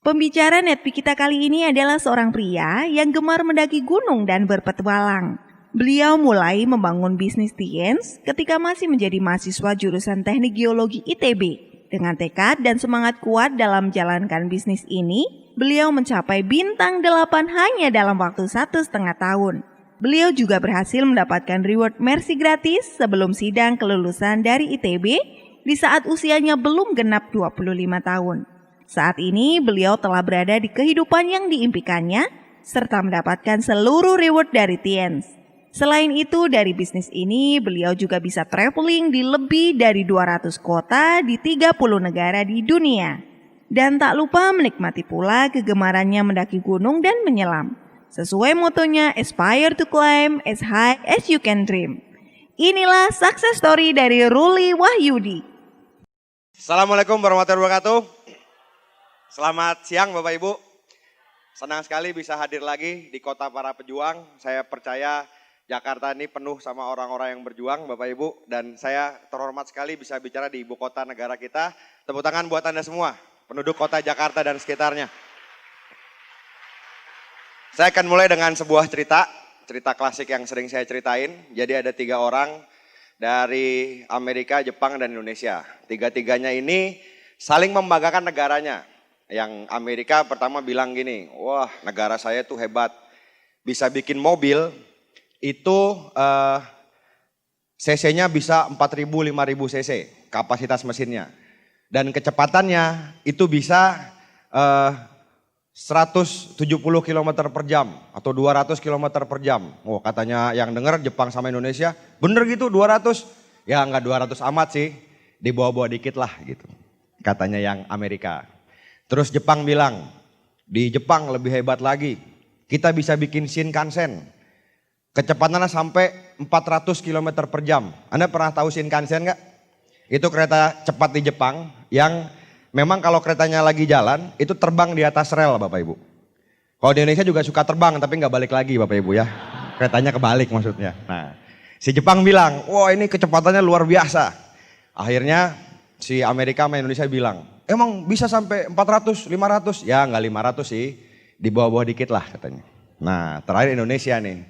Pembicara Netpi kita kali ini adalah seorang pria yang gemar mendaki gunung dan berpetualang. Beliau mulai membangun bisnis Tiens ketika masih menjadi mahasiswa jurusan Teknik Geologi ITB. Dengan tekad dan semangat kuat dalam menjalankan bisnis ini, beliau mencapai bintang 8 hanya dalam waktu 1,5 tahun. Beliau juga berhasil mendapatkan reward mercy gratis sebelum sidang kelulusan dari ITB di saat usianya belum genap 25 tahun. Saat ini beliau telah berada di kehidupan yang diimpikannya serta mendapatkan seluruh reward dari Tiens. Selain itu dari bisnis ini beliau juga bisa traveling di lebih dari 200 kota di 30 negara di dunia. Dan tak lupa menikmati pula kegemarannya mendaki gunung dan menyelam. Sesuai motonya aspire to climb as high as you can dream. Inilah success story dari Ruli Wahyudi. Assalamualaikum warahmatullahi wabarakatuh. Selamat siang Bapak Ibu. Senang sekali bisa hadir lagi di kota para pejuang. Saya percaya Jakarta ini penuh sama orang-orang yang berjuang Bapak Ibu. Dan saya terhormat sekali bisa bicara di ibu kota negara kita. Tepuk tangan buat Anda semua, penduduk kota Jakarta dan sekitarnya. Saya akan mulai dengan sebuah cerita klasik yang sering saya ceritain. Jadi ada 3 orang dari Amerika, Jepang, dan Indonesia. Tiga-tiganya ini saling membanggakan negaranya. Yang Amerika pertama bilang gini, wah negara saya tuh hebat, bisa bikin mobil itu cc-nya bisa 4.000-5.000 cc kapasitas mesinnya. Dan kecepatannya itu bisa 170 km per jam atau 200 km per jam. Oh katanya yang denger Jepang sama Indonesia, bener gitu 200? Ya nggak 200 amat sih, di bawah-bawah dikit lah gitu. Katanya yang Amerika. Terus Jepang bilang, di Jepang lebih hebat lagi, kita bisa bikin Shinkansen. Kecepatannya sampai 400 km per jam. Anda pernah tahu Shinkansen nggak? Itu kereta cepat di Jepang yang memang kalau keretanya lagi jalan, itu terbang di atas rel Bapak Ibu. Kalau di Indonesia juga suka terbang tapi nggak balik lagi Bapak Ibu ya. Keretanya kebalik maksudnya. Nah, si Jepang bilang, wah ini kecepatannya luar biasa. Akhirnya si Amerika sama Indonesia bilang, emang bisa sampai 400, 500? Ya nggak 500 sih, di bawah-bawah dikit lah katanya. Nah terakhir Indonesia nih,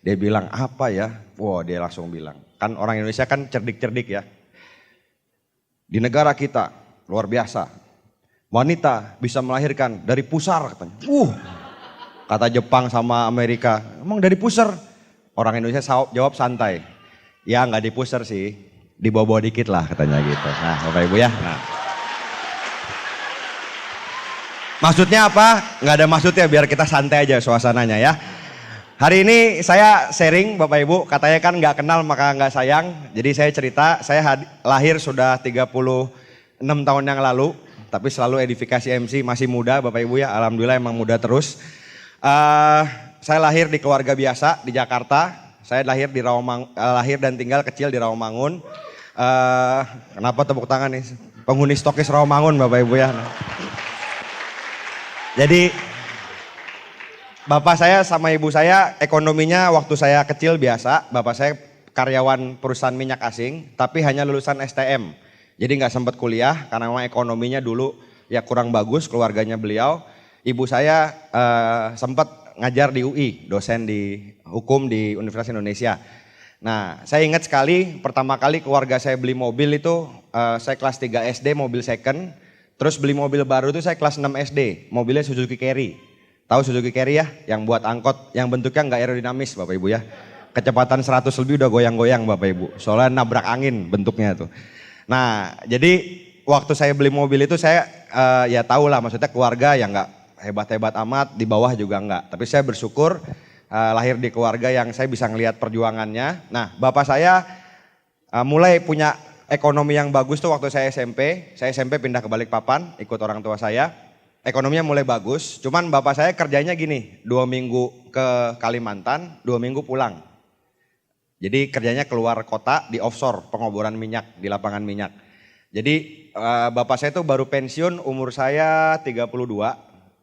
dia bilang apa ya? Wah dia langsung bilang, kan orang Indonesia kan cerdik-cerdik ya. Di negara kita luar biasa, wanita bisa melahirkan dari pusar katanya. Kata Jepang sama Amerika, emang dari pusar? Orang Indonesia jawab santai, ya nggak di pusar sih, di bawah-bawah dikit lah katanya gitu. Nah Bapak Ibu ya. Nah. Maksudnya apa? Nggak ada maksudnya, biar kita santai aja suasananya ya. Hari ini saya sharing Bapak Ibu, katanya kan nggak kenal maka nggak sayang. Jadi saya cerita, saya lahir sudah 36 tahun yang lalu. Tapi selalu edifikasi MC, masih muda Bapak Ibu ya, alhamdulillah emang muda terus. Saya lahir di keluarga biasa di Jakarta. Saya lahir di lahir dan tinggal kecil di Rawamangun. Kenapa tepuk tangan nih? Penghuni stokis Rawamangun Bapak Ibu ya. Jadi bapak saya sama ibu saya ekonominya waktu saya kecil biasa. Bapak saya karyawan perusahaan minyak asing tapi hanya lulusan STM. Jadi nggak sempat kuliah karena memang ekonominya dulu ya kurang bagus keluarganya beliau. Ibu saya sempat ngajar di UI, dosen di hukum di Universitas Indonesia. Nah saya ingat sekali pertama kali keluarga saya beli mobil itu saya kelas 3 SD mobil second. Terus beli mobil baru itu saya kelas 6 SD, mobilnya Suzuki Carry. Tahu Suzuki Carry ya? Yang buat angkot, yang bentuknya nggak aerodinamis Bapak Ibu ya. Kecepatan 100 lebih udah goyang-goyang Bapak Ibu. Soalnya nabrak angin bentuknya tuh. Nah jadi waktu saya beli mobil itu saya ya tahu lah maksudnya keluarga yang nggak hebat-hebat amat, di bawah juga nggak. Tapi saya bersyukur lahir di keluarga yang saya bisa ngelihat perjuangannya. Nah bapak saya mulai punya ekonomi yang bagus tuh waktu saya SMP. Saya SMP pindah ke Balikpapan, ikut orang tua saya. Ekonominya mulai bagus, cuman bapak saya kerjanya gini, 2 minggu ke Kalimantan, 2 minggu pulang. Jadi kerjanya keluar kota di offshore, pengoboran minyak, di lapangan minyak. Jadi bapak saya tuh baru pensiun umur saya 32,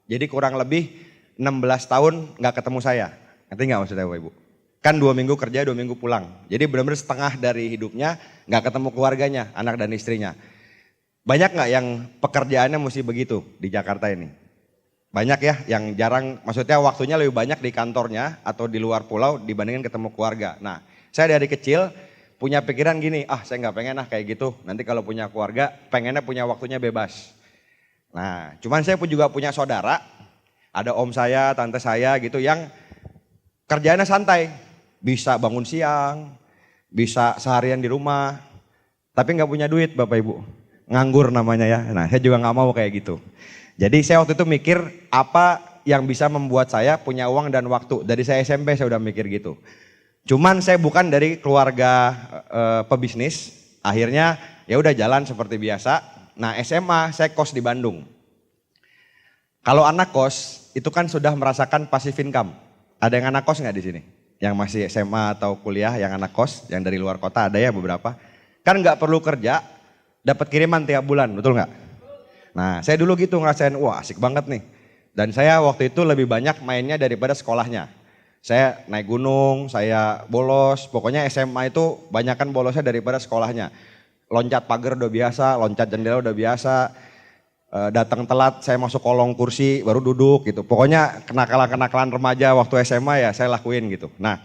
jadi kurang lebih 16 tahun gak ketemu saya. Ngerti gak maksudnya Bapak Ibu? Kan 2 minggu kerja, 2 minggu pulang. Jadi benar-benar setengah dari hidupnya gak ketemu keluarganya, anak dan istrinya. Banyak gak yang pekerjaannya mesti begitu di Jakarta ini? banyak ya yang jarang, maksudnya waktunya lebih banyak di kantornya atau di luar pulau dibandingin ketemu keluarga. Nah, saya dari kecil punya pikiran gini, saya nggak pengen kayak gitu. Nanti kalau punya keluarga, pengennya punya waktunya bebas. Nah, cuman saya pun juga punya saudara, ada om saya, tante saya gitu yang kerjaannya santai. Bisa bangun siang, bisa seharian di rumah, tapi nggak punya duit Bapak Ibu. Nganggur namanya ya. Nah, saya juga nggak mau kayak gitu. Jadi saya waktu itu mikir apa yang bisa membuat saya punya uang dan waktu. Dari saya SMP saya udah mikir gitu. Cuman saya bukan dari keluarga pebisnis. Akhirnya ya udah jalan seperti biasa. Nah, SMA saya kos di Bandung. Kalau anak kos itu kan sudah merasakan passive income. Ada yang anak kos nggak di sini? Yang masih SMA atau kuliah yang anak kos, yang dari luar kota ada ya beberapa. Kan nggak perlu kerja, dapat kiriman tiap bulan, betul nggak? Nah, saya dulu gitu ngerasain, wah asik banget nih. Dan saya waktu itu lebih banyak mainnya daripada sekolahnya. Saya naik gunung, saya bolos, pokoknya SMA itu banyakan bolosnya daripada sekolahnya. Loncat pagar udah biasa, loncat jendela udah biasa. Datang telat, saya masuk kolong kursi, baru duduk gitu. Pokoknya kenakalan-kenakalan remaja waktu SMA ya saya lakuin gitu. Nah,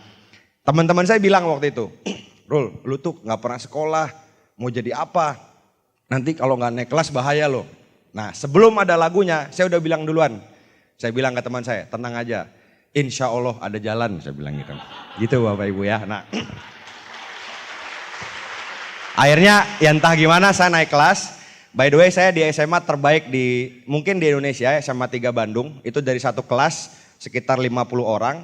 teman-teman saya bilang waktu itu, Rul, lu tuh gak pernah sekolah, mau jadi apa? Nanti kalau gak naik kelas bahaya loh. Nah, sebelum ada lagunya, saya udah bilang duluan. Saya bilang ke teman saya, tenang aja, insya Allah ada jalan, saya bilang gitu. Gitu Bapak Ibu ya. Nah, akhirnya ya entah gimana saya naik kelas. By the way saya di SMA terbaik mungkin di Indonesia, SMA 3 Bandung. Itu dari satu kelas sekitar 50 orang.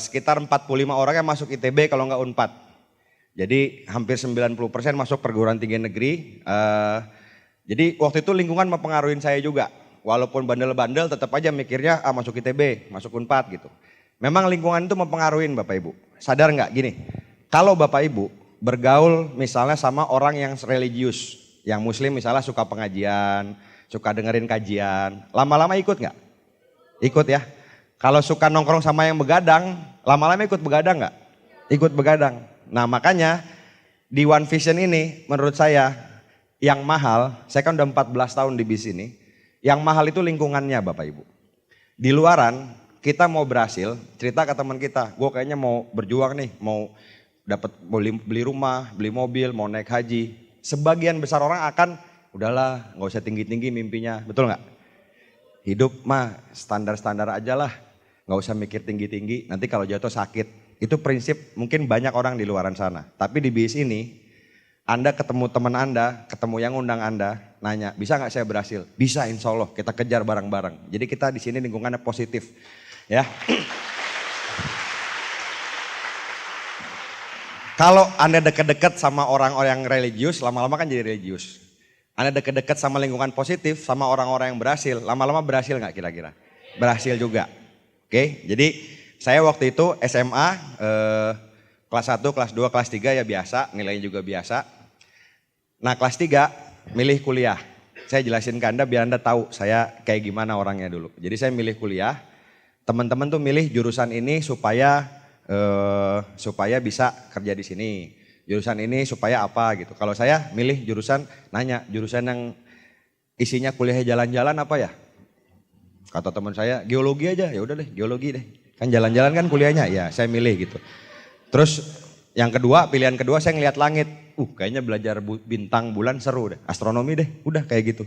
Sekitar 45 orang yang masuk ITB kalau nggak Unpad. Jadi hampir 90% masuk perguruan tinggi negeri. Jadi waktu itu lingkungan mempengaruhi saya juga. Walaupun bandel-bandel tetap aja mikirnya masuk ITB, masuk Unpad gitu. Memang lingkungan itu mempengaruhi Bapak Ibu. Sadar nggak gini, kalau Bapak Ibu bergaul misalnya sama orang yang religius. Yang muslim misalnya suka pengajian, suka dengerin kajian, lama-lama ikut nggak? Ikut ya. Kalau suka nongkrong sama yang begadang, lama-lama ikut begadang nggak? Ikut begadang. Nah makanya di One Vision ini menurut saya yang mahal, saya kan udah 14 tahun di bis ini, yang mahal itu lingkungannya Bapak Ibu. Di luaran kita mau berhasil, cerita ke teman kita, gue kayaknya mau berjuang nih, mau beli rumah, beli mobil, mau naik haji. Sebagian besar orang akan, udahlah gak usah tinggi-tinggi mimpinya, betul gak? Hidup mah standar-standar aja lah, gak usah mikir tinggi-tinggi, nanti kalau jatuh sakit. Itu prinsip mungkin banyak orang di luaran sana. Tapi di bis ini, Anda ketemu teman Anda, ketemu yang undang Anda, nanya, bisa gak saya berhasil? Bisa insya Allah, kita kejar bareng-bareng. Jadi kita di sini lingkungannya positif. Ya. Kalau Anda deket-deket sama orang-orang yang religius, lama-lama kan jadi religius. Anda deket-deket sama lingkungan positif, sama orang-orang yang berhasil, lama-lama berhasil nggak kira-kira? Berhasil juga. Oke, jadi saya waktu itu SMA, kelas 1, kelas 2, kelas 3 ya biasa, nilainya juga biasa. Nah kelas 3, milih kuliah. Saya jelasin ke Anda biar Anda tahu saya kayak gimana orangnya dulu. Jadi saya milih kuliah, teman-teman tuh milih jurusan ini supaya bisa kerja di sini. Jurusan ini supaya apa gitu. Kalau saya milih jurusan, nanya jurusan yang isinya kuliahnya jalan-jalan apa ya? Kata teman saya geologi aja, ya udah deh geologi deh. Kan jalan-jalan kan kuliahnya, ya saya milih gitu. Terus yang kedua, pilihan kedua saya ngeliat langit. Kayaknya belajar bintang bulan seru deh, astronomi deh, udah kayak gitu.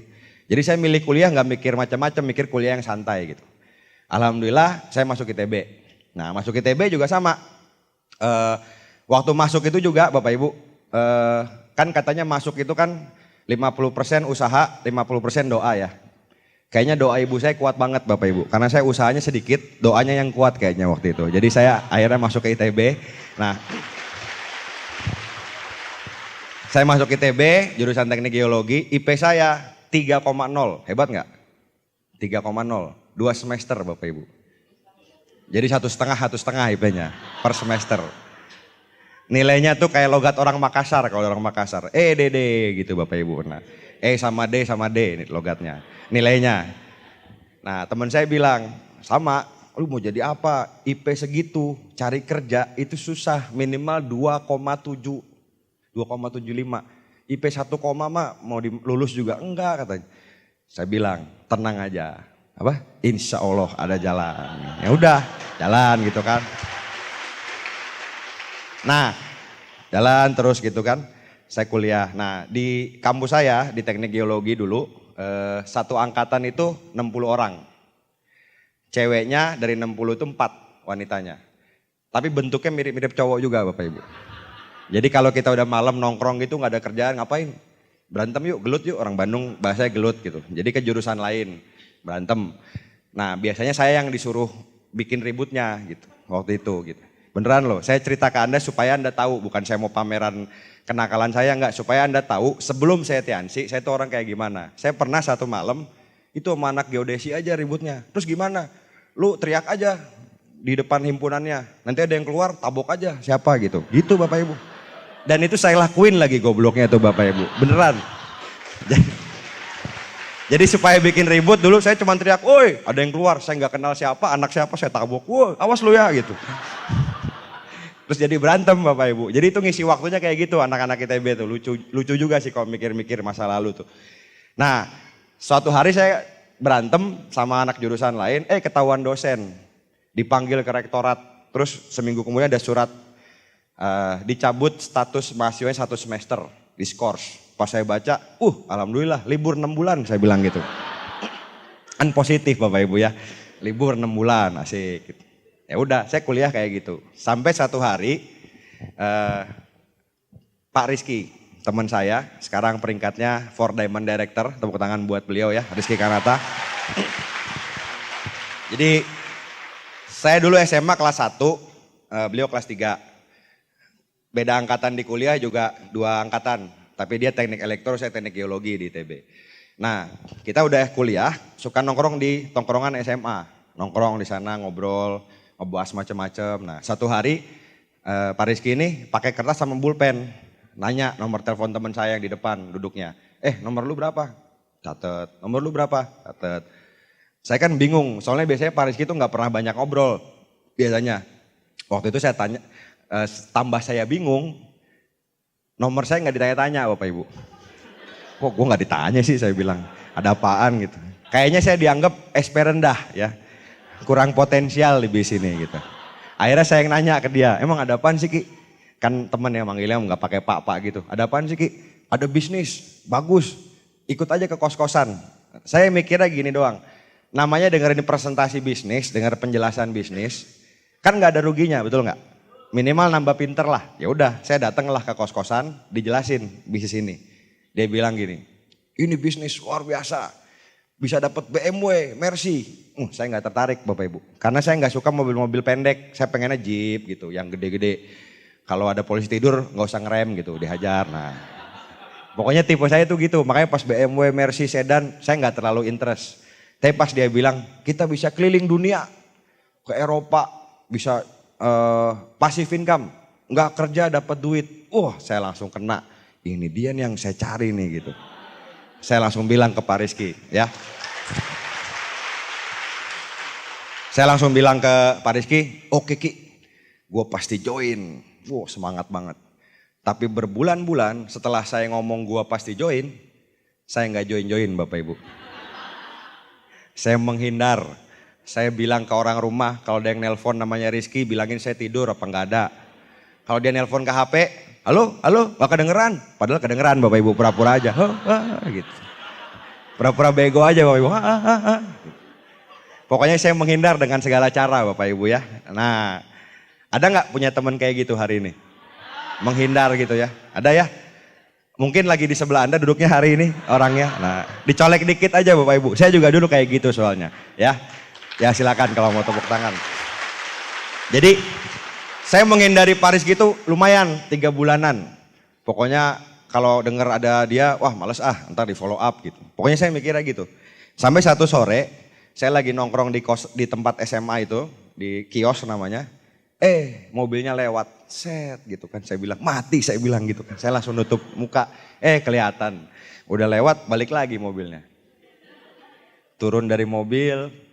Jadi saya milih kuliah nggak mikir macam-macam, mikir kuliah yang santai gitu. Alhamdulillah saya masuk ITB. Nah masuk ITB juga sama, waktu masuk itu juga Bapak Ibu, kan katanya masuk itu kan 50% usaha, 50% doa ya. Kayaknya doa ibu saya kuat banget Bapak Ibu, karena saya usahanya sedikit, doanya yang kuat kayaknya waktu itu. Jadi saya akhirnya masuk ke ITB, nah saya masuk ITB, jurusan teknik geologi, IP saya 3,0, hebat nggak? 3,0, 2 semester Bapak Ibu. Jadi 1,5 IP-nya per semester. Nilainya tuh kayak logat orang Makassar, kalau orang Makassar. D gitu Bapak Ibu. Nah, sama D nih logatnya. Nilainya. Nah teman saya bilang, sama lu mau jadi apa? IP segitu, cari kerja itu susah. Minimal 2,75. IP 1, mah mau lulus juga enggak katanya. Saya bilang, tenang aja. Apa? Insya Allah ada jalan. Ya udah, jalan gitu kan. Nah, jalan terus gitu kan. Saya kuliah. Nah, di kampus saya di Teknik Geologi dulu satu angkatan itu 60 orang. Ceweknya dari 60 itu 4 wanitanya. Tapi bentuknya mirip-mirip cowok juga Bapak Ibu. Jadi kalau kita udah malam nongkrong gitu nggak ada kerjaan ngapain? Berantem yuk, gelut yuk, orang Bandung bahasanya gelut gitu. Jadi ke jurusan lain, berantem. Nah biasanya saya yang disuruh bikin ributnya gitu, waktu itu gitu. Beneran loh, saya cerita ke Anda supaya Anda tahu, bukan saya mau pameran kenakalan saya enggak, supaya Anda tahu sebelum saya tiansi, saya tuh orang kayak gimana. Saya pernah satu malam, itu sama anak geodesi aja ributnya. Terus gimana? Lu teriak aja di depan himpunannya, nanti ada yang keluar tabok aja siapa gitu. Gitu Bapak Ibu. Dan itu saya lakuin lagi gobloknya tuh Bapak Ibu, beneran. Jadi supaya bikin ribut dulu saya cuma teriak, woi ada yang keluar, saya nggak kenal siapa, anak siapa saya tabok, woi awas lu ya gitu. Terus jadi berantem Bapak Ibu, jadi itu ngisi waktunya kayak gitu anak-anak ITB tuh, lucu juga sih kalau mikir-mikir masa lalu tuh. Nah suatu hari saya berantem sama anak jurusan lain, ketahuan dosen, dipanggil ke rektorat, terus seminggu kemudian ada surat, dicabut status mahasiswanya 1 semester, diskors. Pas saya baca, alhamdulillah libur 6 bulan saya bilang gitu. Kan positif Bapak Ibu ya, libur 6 bulan asik. Ya udah saya kuliah kayak gitu. Sampai satu hari Pak Rizky, teman saya, sekarang peringkatnya 4 Diamond Director, tepuk tangan buat beliau ya, Rizky Kanata. Jadi saya dulu SMA kelas 1, beliau kelas 3. Beda angkatan di kuliah juga 2 angkatan. Tapi dia teknik elektro, saya teknik geologi di ITB. Nah kita udah kuliah, suka nongkrong di tongkrongan SMA. Nongkrong di sana ngobrol, ngebahas macam-macam. Nah satu hari Pak Rizky ini pakai kertas sama pulpen. Nanya nomor telepon teman saya yang di depan duduknya. Nomor lu berapa? Catet. Nomor lu berapa? Catet. Saya kan bingung, soalnya biasanya Pak Rizky itu gak pernah banyak ngobrol. Biasanya. Waktu itu saya tanya, tambah saya bingung, nomor saya gak ditanya-tanya Bapak Ibu. Kok gue gak ditanya sih saya bilang, ada apaan gitu. Kayaknya saya dianggap SP rendah ya, kurang potensial di bis ini gitu. Akhirnya saya yang nanya ke dia, emang ada apaan sih Ki? Kan temen yang manggilnya gak pakai pak-pak gitu. Ada apaan sih Ki? Ada bisnis, bagus, ikut aja ke kos-kosan. Saya mikirnya gini doang, namanya dengerin presentasi bisnis, denger penjelasan bisnis, kan gak ada ruginya betul gak? Minimal nambah pinter lah. Ya udah, saya datanglah ke kos-kosan, dijelasin bisnis ini. Dia bilang gini, ini bisnis luar biasa, bisa dapat BMW, Mercy. Saya nggak tertarik Bapak Ibu, karena saya nggak suka mobil-mobil pendek. Saya pengennya Jeep gitu, yang gede-gede. Kalau ada polisi tidur nggak usah ngerem gitu, dihajar. Nah, pokoknya tipe saya tuh gitu. Makanya pas BMW, Mercy, sedan, saya nggak terlalu interest. Tapi pas dia bilang kita bisa keliling dunia, ke Eropa, bisa passive income, nggak kerja dapat duit. Saya langsung kena. Ini dia nih yang saya cari nih gitu. Saya langsung bilang ke Pak Rizky ya. Saya langsung bilang ke Pak Rizky, oke Ki, gue pasti join. Semangat banget. Tapi berbulan-bulan setelah saya ngomong gue pasti join, saya nggak join Bapak Ibu. Saya menghindar. Saya bilang ke orang rumah, kalau ada yang nelpon namanya Rizky, bilangin saya tidur apa nggak ada. Kalau dia nelpon ke HP, halo, gak kedengeran. Padahal kedengeran Bapak Ibu, pura-pura aja. Gitu. Pura-pura bego aja Bapak Ibu. Pokoknya saya menghindar dengan segala cara Bapak Ibu ya. Nah, ada nggak punya teman kayak gitu hari ini? Menghindar gitu ya. Ada ya? Mungkin lagi di sebelah Anda duduknya hari ini orangnya. Nah, dicolek dikit aja Bapak Ibu. Saya juga dulu kayak gitu soalnya. Ya silakan kalau mau tepuk tangan. Jadi saya menghindari Paris gitu lumayan 3 bulanan. Pokoknya kalau dengar ada dia, wah males ntar di follow up gitu. Pokoknya saya mikirnya gitu. Sampai satu sore saya lagi nongkrong di tempat SMA itu, di kios namanya. Mobilnya lewat, set gitu kan. Saya bilang mati, saya bilang gitu kan. Saya langsung nutup muka, kelihatan. Udah lewat, balik lagi mobilnya. Turun dari mobil.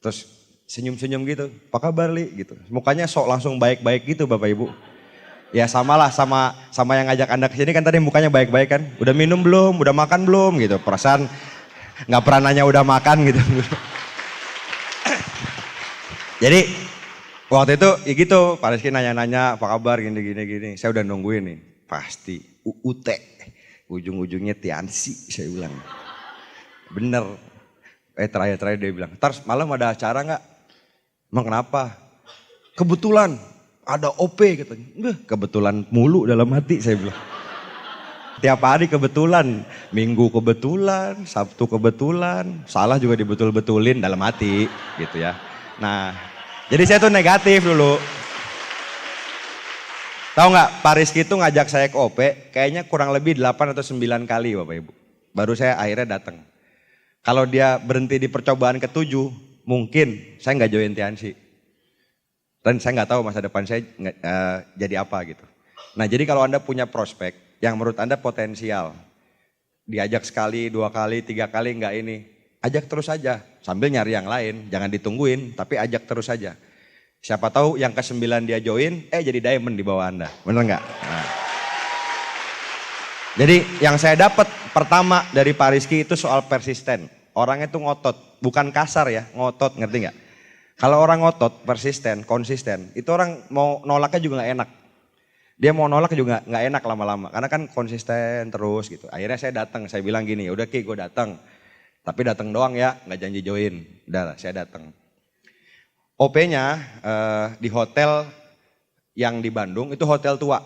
Terus senyum-senyum gitu, apa kabar Li gitu. Mukanya sok langsung baik-baik gitu Bapak Ibu. Ya samalah sama yang ngajak Anda ke sini kan tadi mukanya baik-baik kan. Udah minum belum, udah makan belum gitu. Perasaan nggak pernah nanya udah makan gitu. Jadi waktu itu ya gitu, Pak Rizky nanya-nanya apa kabar gini. Saya udah nungguin nih, pasti UUT. Ujung-ujungnya Tiansi saya bilang. Bener. Terakhir dia bilang, "Tar malam ada acara gak?" "Emang kenapa?" "Kebetulan ada OP," katanya. Kebetulan mulu dalam hati saya bilang. Tiap hari kebetulan, Minggu kebetulan, Sabtu kebetulan, salah juga dibetul-betulin dalam hati gitu ya. Nah, jadi saya tuh negatif dulu. Tahu nggak, Pak Rizky itu ngajak saya ke OP, kayaknya kurang lebih 8 atau 9 kali Bapak Ibu. Baru saya akhirnya datang. Kalau dia berhenti di percobaan ke-7, mungkin saya nggak join Tiansi. Dan saya nggak tahu masa depan saya jadi apa gitu. Nah, jadi kalau Anda punya prospek yang menurut Anda potensial, diajak sekali, 2 kali, 3 kali nggak ini, ajak terus aja sambil nyari yang lain, jangan ditungguin, tapi ajak terus aja. Siapa tahu yang ke-9 dia join, jadi diamond di bawah Anda, bener nggak? Nah. Jadi yang saya dapat pertama dari Pak Rizky itu soal persisten. Orangnya tuh ngotot, bukan kasar ya, ngotot, ngerti nggak? Kalau orang ngotot, persisten, konsisten, itu orang mau nolaknya juga nggak enak. Dia mau nolak juga nggak enak lama-lama, karena kan konsisten terus gitu. Akhirnya saya datang, saya bilang gini, udah Ki gue datang, tapi datang doang ya, nggak janji join. Udah saya datang. OP-nya di hotel yang di Bandung, itu hotel tua.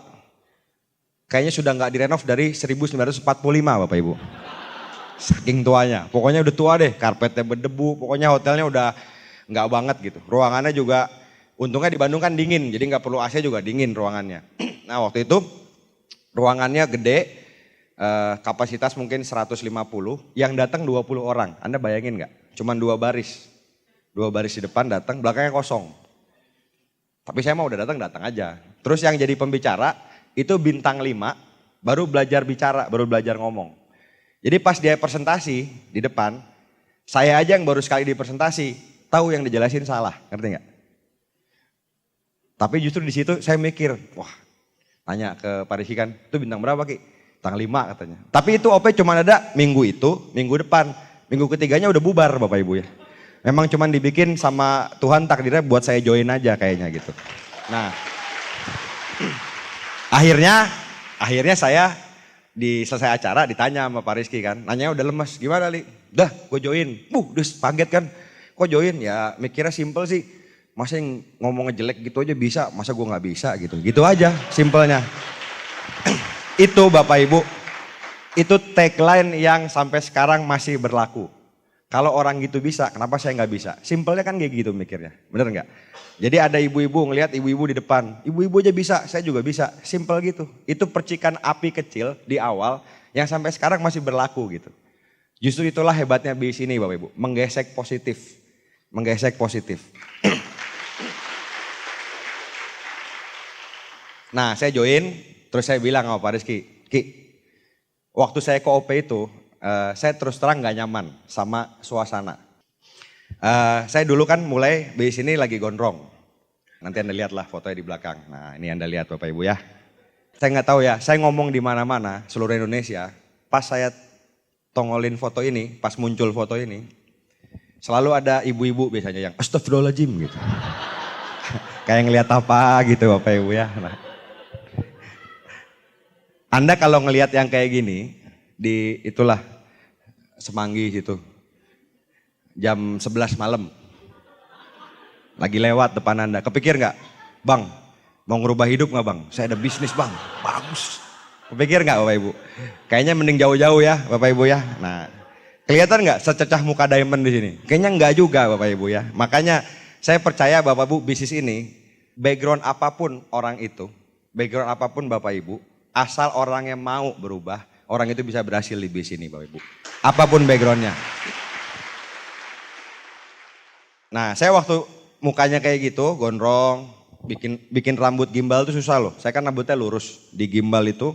Kayaknya sudah nggak direnov dari 1945 Bapak Ibu. Saking tuanya, pokoknya udah tua deh, karpetnya berdebu, pokoknya hotelnya udah nggak banget gitu. Ruangannya juga, untungnya di Bandung kan dingin, jadi nggak perlu AC juga dingin ruangannya. Nah waktu itu ruangannya gede, kapasitas mungkin 150, yang datang 20 orang. Anda bayangin nggak? Cuman 2 baris. 2 baris di depan datang, belakangnya kosong. Tapi saya mau udah datang aja. Terus yang jadi pembicara, itu bintang 5, baru belajar bicara, baru belajar ngomong. Jadi pas dia presentasi di depan, saya aja yang baru sekali dipresentasi, tahu yang dijelasin salah, ngerti nggak? Tapi justru di situ saya mikir, wah, tanya ke Pak Rizky kan, itu bintang berapa Ki? Bintang 5 katanya. Tapi itu OP cuma ada minggu itu, minggu depan, minggu ketiganya udah bubar Bapak Ibu ya. Memang cuma dibikin sama Tuhan takdirnya buat saya join aja kayaknya gitu. Nah, akhirnya saya di selesai acara ditanya sama Pak Rizky kan, nanya udah lemes, gimana Li? Udah gue join, udah kaget kan, kok join? Ya mikirnya simple sih, masa yang ngomongnya jelek gitu aja bisa, masa gue gak bisa gitu, gitu aja simpelnya. Itu Bapak Ibu, itu tagline yang sampai sekarang masih berlaku. Kalau orang gitu bisa, kenapa saya nggak bisa? Simpelnya kan kayak gitu mikirnya, bener nggak? Jadi ada ibu-ibu ngelihat ibu-ibu di depan, ibu-ibu aja bisa, saya juga bisa, simpel gitu. Itu percikan api kecil di awal yang sampai sekarang masih berlaku gitu. Justru itulah hebatnya bis ini Bapak Ibu, menggesek positif, menggesek positif. Nah saya join, terus saya bilang sama Pak Rizky, Ki, waktu saya ke OP itu, saya terus terang gak nyaman sama suasana. Saya dulu kan mulai di sini lagi gondrong. Nanti Anda lihatlah fotonya di belakang. Nah ini Anda lihat Bapak Ibu ya. Saya nggak tahu ya, saya ngomong di mana-mana seluruh Indonesia. Pas saya tongolin foto ini, pas muncul foto ini, selalu ada ibu-ibu biasanya yang astagfirullahaladzim gitu. Kayak ngelihat apa gitu Bapak Ibu ya. Nah. Anda kalau ngelihat yang kayak gini, di itulah Semanggi situ. Jam 11 malam. Lagi lewat depan Anda. Kepikir nggak? Bang, mau ngerubah hidup nggak Bang? Saya ada bisnis Bang. Bagus. Kepikir nggak Bapak Ibu? Kayaknya mending jauh-jauh ya Bapak Ibu ya. Nah, kelihatan nggak sececah muka diamond di sini? Kayaknya nggak juga Bapak Ibu ya. Makanya saya percaya Bapak Ibu bisnis ini, background apapun orang itu, background apapun Bapak Ibu, asal orangnya mau berubah, orang itu bisa berhasil di bisnis ini Bapak Ibu. Apapun backgroundnya. Nah saya waktu mukanya kayak gitu, gondrong, bikin rambut gimbal itu susah loh. Saya kan rambutnya lurus, di gimbal itu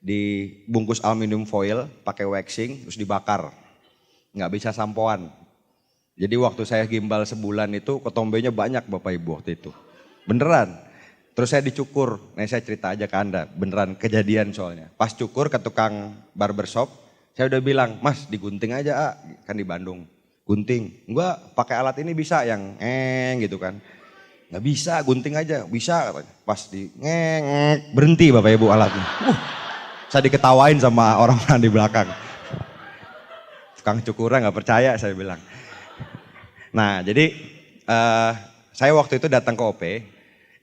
dibungkus aluminium foil, pakai waxing, terus dibakar. Nggak bisa sampoan. Jadi waktu saya gimbal sebulan itu ketombenya banyak Bapak Ibu waktu itu. Beneran. Terus saya dicukur, nah saya cerita aja ke Anda, beneran kejadian soalnya. Pas cukur ke tukang barbershop, saya udah bilang, Mas digunting aja kan di Bandung. gunting. Enggak, pakai alat ini bisa yang gitu kan. Nggak bisa, gunting aja, bisa katanya. Pas di berhenti Bapak Ibu alatnya. Saya diketawain sama orang-orang di belakang. Tukang cukurnya nggak percaya saya bilang. Nah jadi saya waktu itu datang ke OP,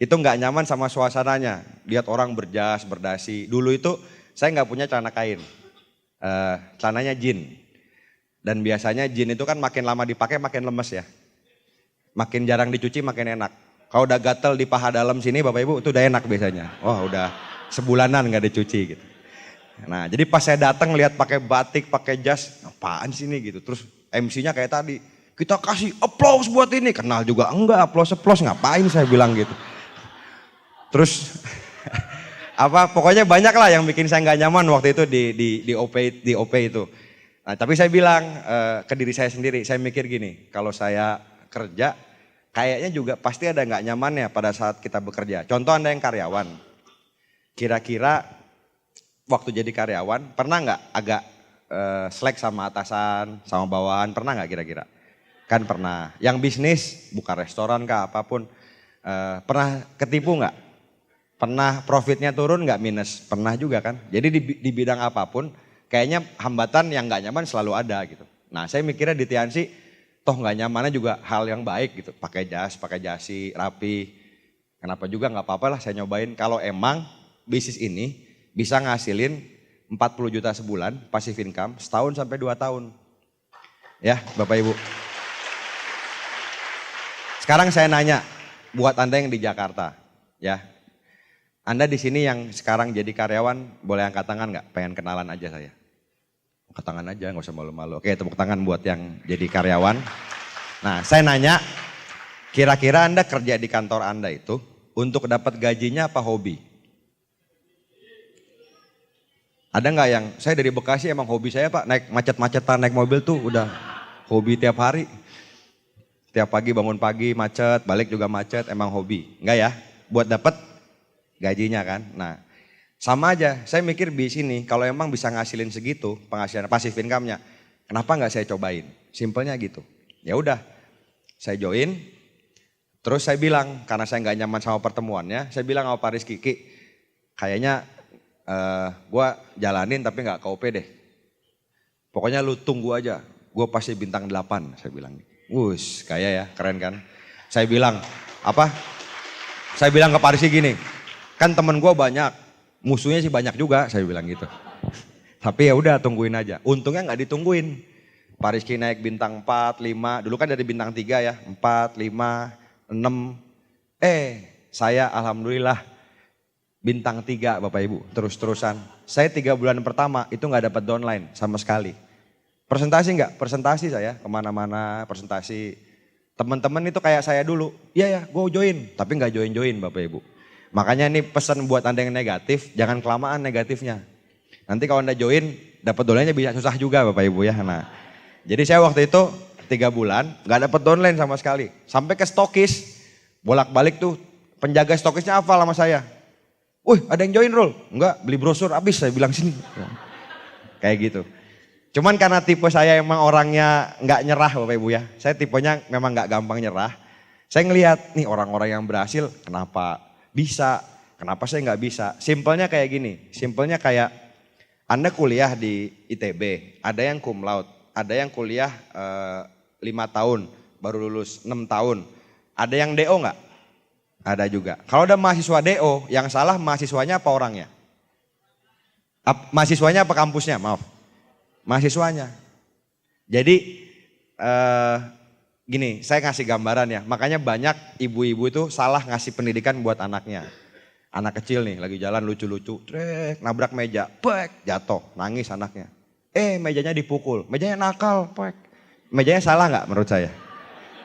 itu nggak nyaman sama suasananya. Lihat orang berjas, berdasi. Dulu itu saya nggak punya celana kain, celananya jean. Dan biasanya jean itu kan makin lama dipakai makin lemes ya. Makin jarang dicuci makin enak. Kalau udah gatel di paha dalam sini Bapak Ibu itu udah enak biasanya. Wah udah sebulanan nggak dicuci gitu. Nah jadi pas saya datang lihat pakai batik, pakai jas, apaan sih ini gitu. Terus MC-nya kayak tadi, kita kasih applause buat ini. Kenal juga enggak, applause ngapain saya bilang gitu. Terus pokoknya banyak lah yang bikin saya nggak nyaman waktu itu di OP itu. Nah tapi saya bilang ke diri saya sendiri, saya mikir gini, kalau saya kerja kayaknya juga pasti ada nggak nyamannya pada saat kita bekerja. Contoh Anda yang karyawan, kira-kira waktu jadi karyawan pernah nggak agak slack sama atasan, sama bawahan, pernah nggak kira-kira? Kan pernah. Yang bisnis, buka restoran kah apapun, pernah ketipu nggak? Pernah profitnya turun nggak minus? Pernah juga kan? Jadi di bidang apapun kayaknya hambatan yang nggak nyaman selalu ada gitu. Nah saya mikirnya di Tiansi, toh nggak nyamannya juga hal yang baik gitu. Pakai jas, pakai jasi, rapi. Kenapa juga nggak apa-apa lah saya nyobain. Kalau emang bisnis ini bisa ngasilin 40 juta sebulan, passive income, setahun sampai 2 tahun. Ya Bapak Ibu. Sekarang saya nanya buat Anda yang di Jakarta. Ya, Anda di sini yang sekarang jadi karyawan, boleh angkat tangan nggak? Pengen kenalan aja saya. Angkat tangan aja, nggak usah malu-malu. Oke, tepuk tangan buat yang jadi karyawan. Nah, saya nanya, kira-kira Anda kerja di kantor Anda itu untuk dapat gajinya apa hobi? Ada nggak yang, saya dari Bekasi emang hobi saya Pak, naik macet-macetan, naik mobil tuh udah hobi tiap hari. Tiap pagi bangun pagi macet, balik juga macet, emang hobi. Enggak ya, buat dapat gajinya kan. Nah, sama aja, saya mikir di sini kalau emang bisa ngasilin segitu penghasilan passive income-nya, kenapa nggak saya cobain? Simpelnya gitu. Ya udah, saya join. Terus saya bilang karena saya nggak nyaman sama pertemuannya, saya bilang sama Pak Rizky, Ki, kayaknya gue jalanin tapi nggak ke OP deh. Pokoknya lu tunggu aja, gue pasti bintang 8, saya bilang. Wush, kayak ya, keren kan? Saya bilang apa? Saya bilang ke Pak Rizky gini, kan temen gue banyak. Musuhnya sih banyak juga, saya bilang gitu. Tapi ya udah tungguin aja. Untungnya nggak ditungguin. Pak Rizky naik bintang 4, 5, dulu kan dari bintang 3 ya, 4, 5, 6. Saya alhamdulillah bintang 3 Bapak Ibu, terus-terusan. Saya 3 bulan pertama itu nggak dapat downline sama sekali. Presentasi nggak? Presentasi saya kemana-mana, presentasi. Teman-teman itu kayak saya dulu, iya ya gue join, tapi nggak join-join Bapak Ibu. Makanya ini pesan buat Anda yang negatif, jangan kelamaan negatifnya. Nanti kalau Anda join, dapat downline-nya bisa susah juga Bapak Ibu ya. Nah, jadi saya waktu itu 3 bulan nggak dapat downline sama sekali. Sampai ke stokis, bolak-balik tuh penjaga stokisnya hafal sama saya. Wih ada yang join Rul? Enggak, beli brosur habis saya bilang sini. Kayak gitu. Cuman karena tipe saya emang orangnya nggak nyerah Bapak Ibu ya. Saya tipenya memang nggak gampang nyerah. Saya ngelihat nih orang-orang yang berhasil kenapa bisa, kenapa saya nggak bisa. Simpelnya kayak gini, simpelnya kayak Anda kuliah di ITB, ada yang cum laude, ada yang kuliah 5 tahun, baru lulus 6 tahun. Ada yang DO nggak? Ada juga. Kalau ada mahasiswa DO, yang salah mahasiswanya apa orangnya? Mahasiswanya apa kampusnya? Maaf. Mahasiswanya. Jadi gini, saya ngasih gambaran ya. Makanya banyak ibu-ibu itu salah ngasih pendidikan buat anaknya. Anak kecil nih lagi jalan lucu-lucu, trek, nabrak meja, pek, jatuh, nangis anaknya. Mejanya dipukul, mejanya nakal, pek. Mejanya salah nggak menurut saya?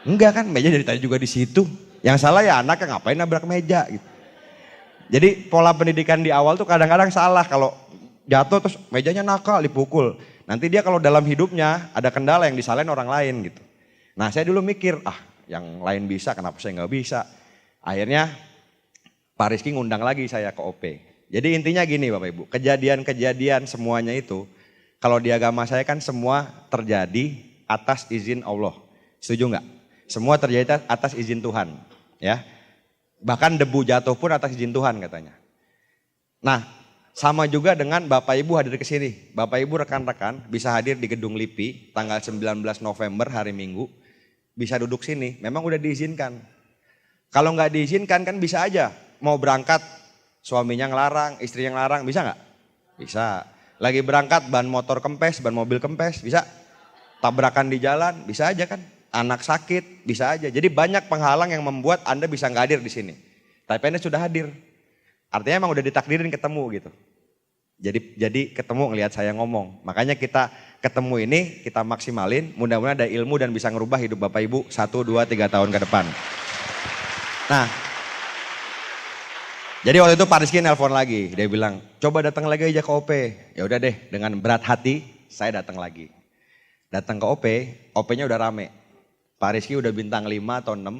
Enggak kan, meja dari tadi juga di situ. Yang salah ya anaknya ngapain nabrak meja gitu. Jadi pola pendidikan di awal tuh kadang-kadang salah, kalau jatuh terus mejanya nakal dipukul. Nanti dia kalau dalam hidupnya ada kendala yang disalahin orang lain gitu. Nah saya dulu mikir, yang lain bisa kenapa saya nggak bisa. Akhirnya Pak Rizky ngundang lagi saya ke OP. Jadi intinya gini Bapak Ibu, kejadian-kejadian semuanya itu, kalau di agama saya kan semua terjadi atas izin Allah. Setuju nggak? Semua terjadi atas izin Tuhan, ya. Bahkan debu jatuh pun atas izin Tuhan katanya. Nah, sama juga dengan Bapak Ibu hadir ke sini. Bapak Ibu rekan-rekan bisa hadir di Gedung LIPI tanggal 19 November hari Minggu. Bisa duduk sini, memang udah diizinkan. Kalau nggak diizinkan kan bisa aja mau berangkat suaminya ngelarang, istrinya ngelarang, bisa nggak? Bisa. Lagi berangkat ban motor kempes, ban mobil kempes, bisa. Tabrakan di jalan, bisa aja kan. Anak sakit, bisa aja. Jadi banyak penghalang yang membuat Anda bisa nggak hadir di sini. Tapi Anda sudah hadir. Artinya emang udah ditakdirin ketemu gitu. Jadi ketemu ngelihat saya ngomong. Makanya kita ketemu ini kita maksimalin. Mudah-mudahan ada ilmu dan bisa ngerubah hidup Bapak Ibu 1, 2, 3 tahun ke depan. Nah, jadi waktu itu Pak Rizky nelpon lagi. Dia bilang, coba datang lagi aja ke OP. Ya udah deh, dengan berat hati saya datang lagi. Datang ke OP, OP-nya udah rame. Pak Rizky udah bintang 5 atau 6.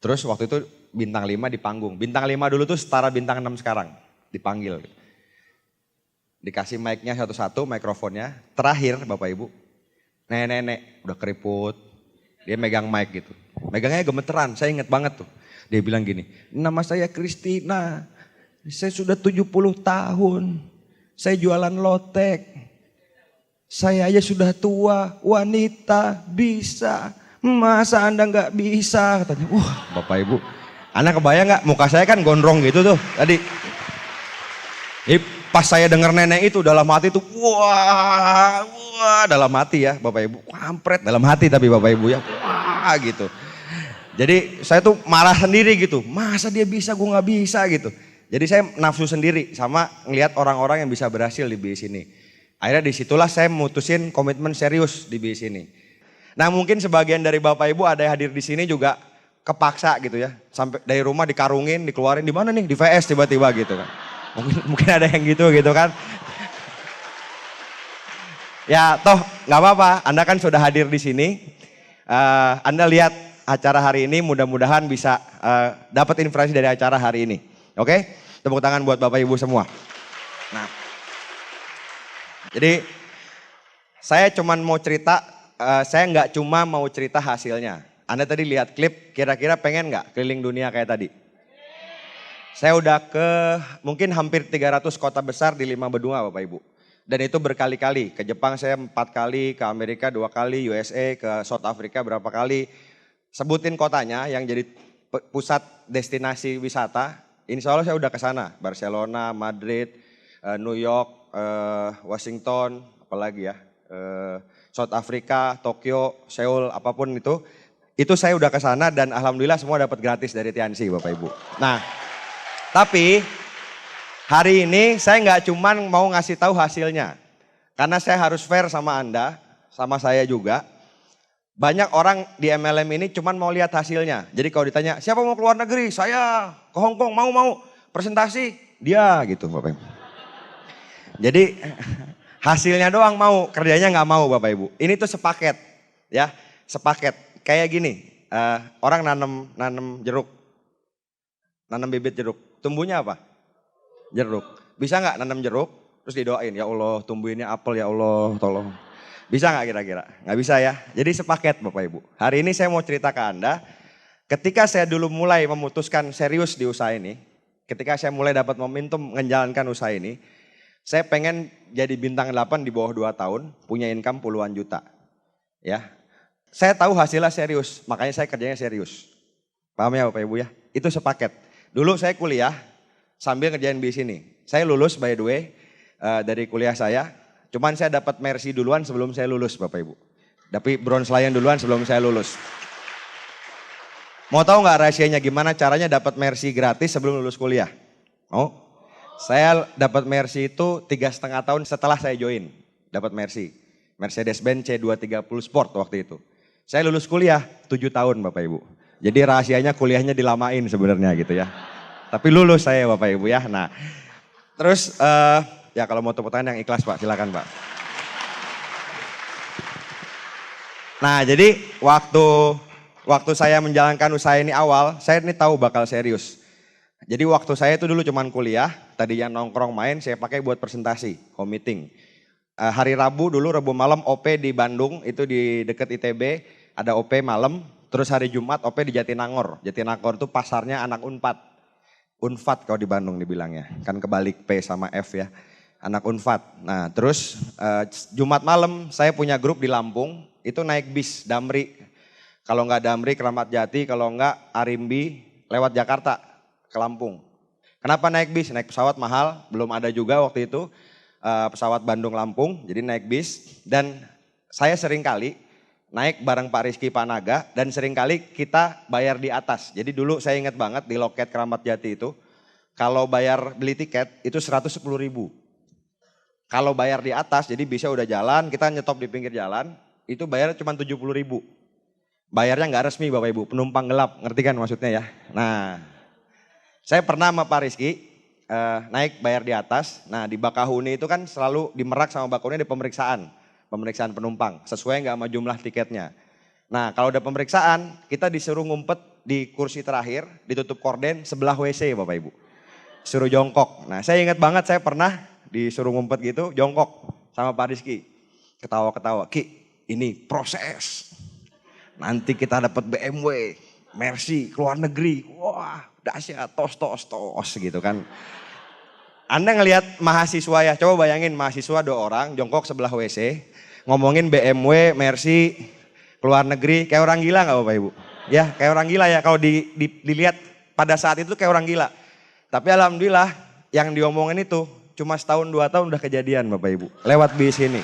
Terus waktu itu bintang 5 di panggung. Bintang 5 dulu tuh setara bintang 6 sekarang. Dipanggil. Dikasih mic-nya satu-satu, mikrofonnya. Terakhir Bapak Ibu, nenek-nenek udah keriput. Dia megang mic gitu. Megangnya gemeteran, saya inget banget tuh. Dia bilang gini, nama saya Kristina, saya sudah 70 tahun. Saya jualan lotek. Saya aja sudah tua, wanita bisa. Masa Anda nggak bisa? Katanya, wah Bapak Ibu. Anda kebayang nggak muka saya kan gondrong gitu tuh tadi. Pas saya dengar nenek itu dalam hati tuh, wah dalam hati ya Bapak Ibu. Kampret dalam hati tapi Bapak Ibu ya, wah gitu. Jadi saya tuh marah sendiri gitu, masa dia bisa gue nggak bisa gitu. Jadi saya nafsu sendiri sama ngelihat orang-orang yang bisa berhasil di BIS ini. Akhirnya disitulah saya memutusin komitmen serius di BIS ini. Nah mungkin sebagian dari Bapak Ibu ada yang hadir di sini juga kepaksa gitu ya. Sampai dari rumah dikarungin, dikeluarin di mana nih? Di VS tiba-tiba gitu kan. Mungkin ada yang gitu kan. Ya toh nggak apa-apa, Anda kan sudah hadir di sini. Anda lihat acara hari ini, mudah-mudahan bisa dapat informasi dari acara hari ini. Oke? Tepuk tangan buat Bapak Ibu semua. Nah, jadi saya cuman mau cerita, saya nggak cuma mau cerita hasilnya. Anda tadi lihat klip, kira-kira pengen nggak keliling dunia kayak tadi? Saya udah ke mungkin hampir 300 kota besar di 5 benua Bapak Ibu. Dan itu berkali-kali, ke Jepang saya 4 kali, ke Amerika 2 kali, USA, ke South Africa berapa kali. Sebutin kotanya yang jadi pusat destinasi wisata, insya Allah saya udah ke sana. Barcelona, Madrid, New York, Washington, apalagi ya, South Africa, Tokyo, Seoul, apapun itu saya udah ke sana dan alhamdulillah semua dapat gratis dari Tianxi Bapak Ibu. Nah, tapi hari ini saya nggak cuman mau ngasih tahu hasilnya, karena saya harus fair sama Anda, sama saya juga. Banyak orang di MLM ini cuman mau lihat hasilnya. Jadi kalau ditanya, siapa mau keluar negeri? Saya ke Hong Kong, mau presentasi? Dia gitu Bapak Ibu. Jadi hasilnya doang mau, kerjanya nggak mau Bapak Ibu. Ini tuh sepaket ya, sepaket. Kayak gini, orang nanam jeruk, nanam bibit jeruk. Tumbuhnya apa? Jeruk. Bisa nggak nanam jeruk, terus didoain, ya Allah tumbuhinnya apel ya Allah tolong. Bisa nggak kira-kira? Nggak bisa ya. Jadi sepaket Bapak Ibu. Hari ini saya mau cerita ke Anda, ketika saya dulu mulai memutuskan serius di usaha ini, ketika saya mulai dapat momentum menjalankan usaha ini, saya pengen jadi bintang 8 di bawah 2 tahun, punya income puluhan juta. Ya. Saya tahu hasilnya serius, makanya saya kerjanya serius. Paham ya Bapak Ibu ya? Itu sepaket. Dulu saya kuliah sambil ngerjain BIS ini. Saya lulus by the way dari kuliah saya. Cuman saya dapat Mercy duluan sebelum saya lulus Bapak Ibu. Tapi Bronze Lion duluan sebelum saya lulus. Mau tahu nggak rahasianya gimana caranya dapat Mercy gratis sebelum lulus kuliah? Mau? Saya dapat Mercy itu 3,5 tahun setelah saya join. Dapat Mercy. Mercedes-Benz C230 Sport waktu itu. Saya lulus kuliah 7 tahun Bapak Ibu. Jadi rahasianya kuliahnya dilamain sebenarnya gitu ya. Tapi lulus saya Bapak Ibu ya. Nah terus ya kalau mau tepuk tangan yang ikhlas Pak, silakan Pak. Nah jadi waktu saya menjalankan usaha ini awal, saya ini tahu bakal serius. Jadi waktu saya itu dulu cuman kuliah, tadinya nongkrong main, saya pakai buat presentasi, home meeting. Hari Rabu dulu, Rabu malam OP di Bandung, itu di deket ITB, ada OP malam. Terus hari Jumat OP di Jatinangor. Jatinangor itu pasarnya anak Unpad. Unfat kalau di Bandung dibilangnya, kan kebalik P sama F ya. Anak Unfat. Nah terus Jumat malam saya punya grup di Lampung, itu naik bis Damri. Kalau nggak Damri Keramat Jati, kalau nggak Arimbi lewat Jakarta ke Lampung. Kenapa naik bis? Naik pesawat mahal, belum ada juga waktu itu pesawat Bandung Lampung, jadi naik bis. Dan saya sering kali naik bareng Pak Rizky Panaga dan seringkali kita bayar di atas. Jadi dulu saya ingat banget di loket Keramat Jati itu, kalau bayar beli tiket itu 110.000. Kalau bayar di atas, jadi bisa udah jalan, kita nyetop di pinggir jalan, itu bayarnya cuma 70.000. Bayarnya nggak resmi Bapak Ibu, penumpang gelap, ngerti kan maksudnya ya. Nah, saya pernah sama Pak Rizky naik bayar di atas. Nah di Bakahuni itu kan selalu di Merak sama Bakahuni ada pemeriksaan penumpang, sesuai nggak sama jumlah tiketnya. Nah kalau udah pemeriksaan, kita disuruh ngumpet di kursi terakhir, ditutup korden sebelah WC Bapak Ibu. Suruh jongkok. Nah saya ingat banget saya pernah disuruh ngumpet gitu, jongkok sama Pak Rizky. Ketawa-ketawa, Ki ini proses. Nanti kita dapat BMW, Mercy, keluar negeri. Wah dahsyat, tos gitu kan. Anda ngelihat mahasiswa ya, coba bayangin mahasiswa 2 orang jongkok sebelah WC. Ngomongin BMW, Mercy, keluar negeri, kayak orang gila gak Bapak Ibu? Ya kayak orang gila ya, kalau dilihat pada saat itu kayak orang gila. Tapi alhamdulillah yang diomongin itu cuma setahun 2 tahun udah kejadian Bapak Ibu. Lewat bis ini.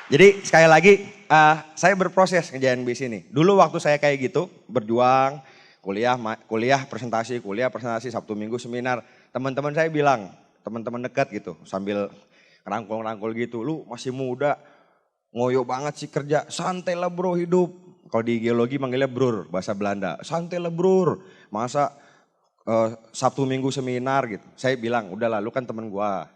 Jadi sekali lagi saya berproses ngejalan bis ini. Dulu waktu saya kayak gitu berjuang, kuliah presentasi, Sabtu Minggu seminar. Teman-teman saya bilang, teman-teman dekat gitu sambil rangkul-rangkul gitu, lu masih muda, ngoyo banget sih kerja, santai lah bro hidup. Kalau di geologi manggilnya brur, bahasa Belanda, santai lah brur, masa Sabtu Minggu seminar gitu. Saya bilang, udah lah lu kan temen gua.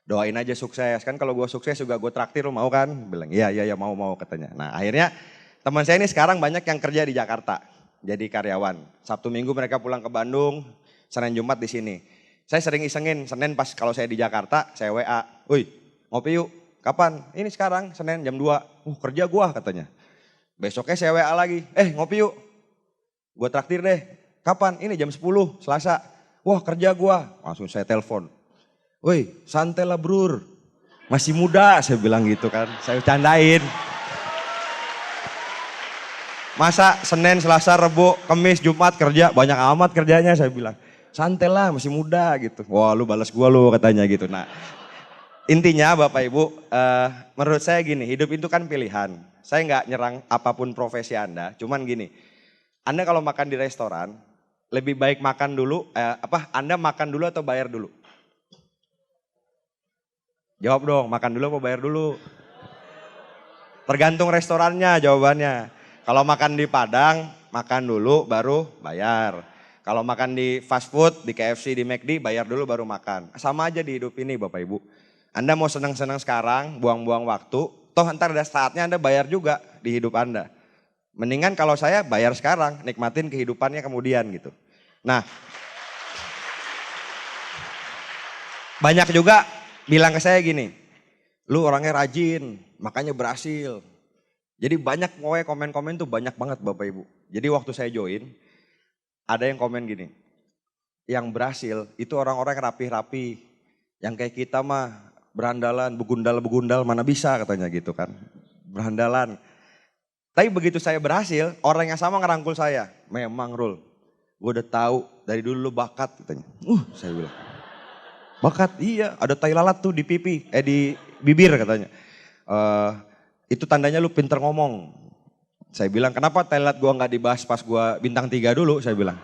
Doain aja sukses, kan kalau gue sukses juga gue traktir, lu mau kan? Bilang iya mau katanya. Nah akhirnya teman saya ini sekarang banyak yang kerja di Jakarta, jadi karyawan. Sabtu Minggu mereka pulang ke Bandung, Senin Jumat di sini. Saya sering isengin, Senin pas kalau saya di Jakarta, saya WA, woi ngopi yuk, kapan? Ini sekarang Senin jam 2, kerja gue katanya. Besoknya saya WA lagi, ngopi yuk, gue traktir deh. Kapan? Ini jam 10, Selasa. Wah kerja gue, langsung saya telepon. Woi santai lah brur, masih muda saya bilang gitu kan, saya candain. Masa Senin, Selasa, Rebo, Kamis, Jumat kerja, banyak amat kerjanya saya bilang. Santai lah masih muda gitu, wah lu balas gua lu katanya gitu. Nah intinya Bapak Ibu, menurut saya gini, hidup itu kan pilihan. Saya nggak nyerang apapun profesi Anda, cuman gini, Anda kalau makan di restoran, lebih baik makan dulu, Anda makan dulu atau bayar dulu? Jawab dong, makan dulu apa bayar dulu? Tergantung restorannya jawabannya. Kalau makan di Padang, makan dulu baru bayar. Kalau makan di fast food, di KFC, di McD, bayar dulu baru makan. Sama aja di hidup ini Bapak Ibu. Anda mau senang-senang sekarang, buang-buang waktu, toh ntar ada saatnya Anda bayar juga di hidup Anda. Mendingan kalau saya bayar sekarang, nikmatin kehidupannya kemudian gitu. Nah, banyak juga bilang ke saya gini, lu orangnya rajin, makanya berhasil. Jadi banyak pokoknya komen-komen tuh banyak banget Bapak Ibu. Jadi waktu saya join, ada yang komen gini, yang berhasil itu orang-orang rapi-rapi. Yang kayak kita mah berandalan, begundal-begundal mana bisa katanya gitu kan. Berandalan. Tapi begitu saya berhasil, orang yang sama ngerangkul saya. Memang Rul, gue udah tahu dari dulu lu bakat katanya. Saya bilang. Bakat, iya ada tai lalat tuh di pipi, di bibir katanya. Itu tandanya lu pinter ngomong. Saya bilang kenapa tai lalat gua nggak dibahas pas gua bintang 3 dulu, saya bilang.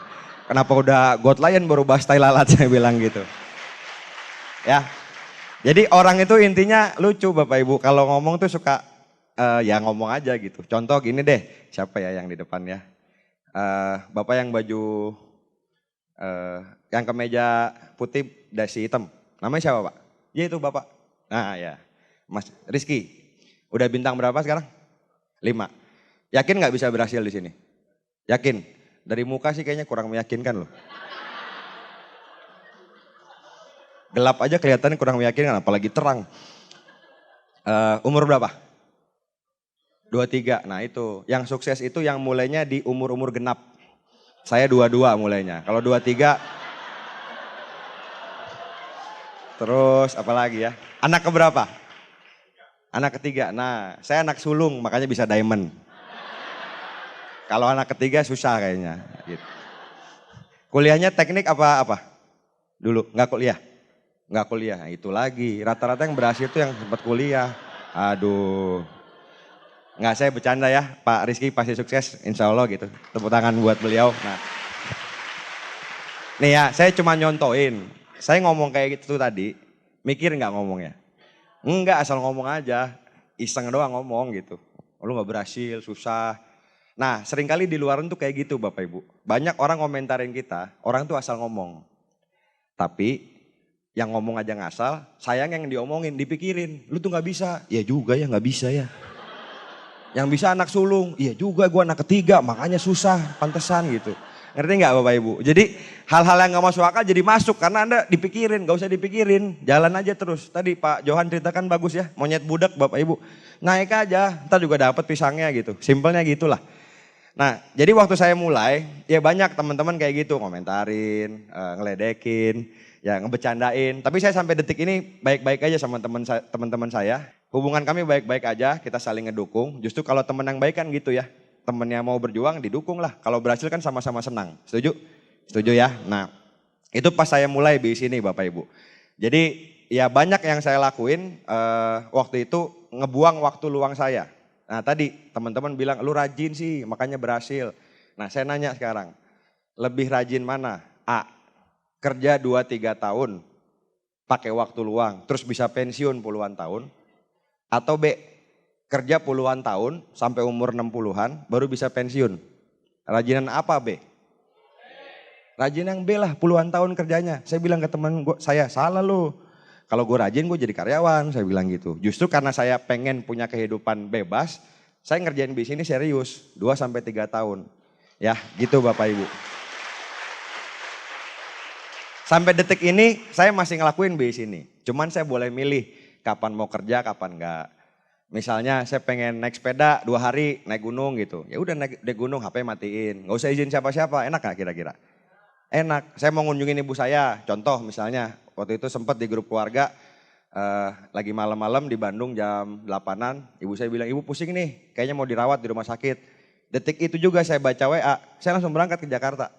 Kenapa udah God Lion baru bahas tai lalat, saya bilang gitu. Ya, jadi orang itu intinya lucu Bapak Ibu, kalau ngomong tuh suka ya ngomong aja gitu. Contoh gini deh, siapa ya yang di depan ya? Bapak yang baju yang kemeja putih dasi hitam, namanya siapa Pak? Ya itu Bapak. Nah ya, Mas Rizky. Udah bintang berapa sekarang? 5. Yakin nggak bisa berhasil di sini? Yakin? Dari muka sih kayaknya kurang meyakinkan loh. Gelap aja kelihatannya kurang meyakinkan, apalagi terang. Umur berapa? 23. Nah itu, yang sukses itu yang mulainya di umur-umur genap. Saya 22 mulainya. Kalau 23, terus apalagi ya? Anak keberapa? Anak ketiga. Nah, saya anak sulung, makanya bisa diamond. Kalau anak ketiga susah kayaknya. Gitu. Kuliahnya teknik apa? Dulu, nggak kuliah? Nggak kuliah, nah, itu lagi. Rata-rata yang berhasil itu yang sempat kuliah. Aduh. Nggak, saya bercanda ya, Pak Rizky pasti sukses, insya Allah gitu. Tepuk tangan buat beliau. Nah, nih ya, saya cuma nyontoin. Saya ngomong kayak gitu tadi, mikir nggak ngomongnya? Enggak, asal ngomong aja. Iseng doang ngomong gitu. Lu nggak berhasil, susah. Nah, seringkali di luaran tuh kayak gitu Bapak Ibu. Banyak orang komentarin kita, orang tuh asal ngomong. Tapi yang ngomong aja ngasal, sayang yang diomongin, dipikirin. Lu tuh nggak bisa. Ya juga ya, nggak bisa ya. Yang bisa anak sulung, iya juga gue anak ketiga, makanya susah, pantesan gitu. Ngerti nggak Bapak Ibu? Jadi hal-hal yang gak masuk akal jadi masuk karena Anda dipikirin, gak usah dipikirin. Jalan aja terus. Tadi Pak Johan ceritakan bagus ya, monyet budak Bapak Ibu. Naik aja, ntar juga dapat pisangnya gitu. Simpelnya gitulah. Nah jadi waktu saya mulai, ya banyak teman-teman kayak gitu, komentarin, ngeledekin, ya ngebecandain. Tapi saya sampai detik ini baik-baik aja sama teman-teman saya. Hubungan kami baik-baik aja, kita saling ngedukung. Justru kalau teman yang baik kan gitu ya. Temennya mau berjuang didukung lah. Kalau berhasil kan sama-sama senang. Setuju? Setuju ya? Nah itu pas saya mulai di sini Bapak Ibu. Jadi ya banyak yang saya lakuin waktu itu ngebuang waktu luang saya. Nah tadi teman-teman bilang lu rajin sih makanya berhasil. Nah saya nanya sekarang, lebih rajin mana? A, kerja 2-3 tahun pakai waktu luang terus bisa pensiun puluhan tahun. Atau B, kerja puluhan tahun sampai umur 60-an baru bisa pensiun. Rajinan apa B? Rajin yang B lah, puluhan tahun kerjanya. Saya bilang ke teman saya, salah lu. Kalau gue rajin gue jadi karyawan, saya bilang gitu. Justru karena saya pengen punya kehidupan bebas, saya ngerjain bis ini serius, 2-3 tahun. Ya gitu Bapak Ibu. Sampai detik ini saya masih ngelakuin bis ini. Cuman saya boleh milih kapan mau kerja, kapan enggak. Misalnya saya pengen naik sepeda 2 hari naik gunung gitu. Ya udah naik gunung HP matiin. Gak usah izin siapa-siapa. Enak gak kira-kira? Enak. Saya mau ngunjungin ibu saya. Contoh misalnya waktu itu sempat di grup keluarga. Lagi malam-malam di Bandung jam 8-an. Ibu saya bilang, ibu pusing nih. Kayaknya mau dirawat di rumah sakit. Detik itu juga saya baca WA. Saya langsung berangkat ke Jakarta.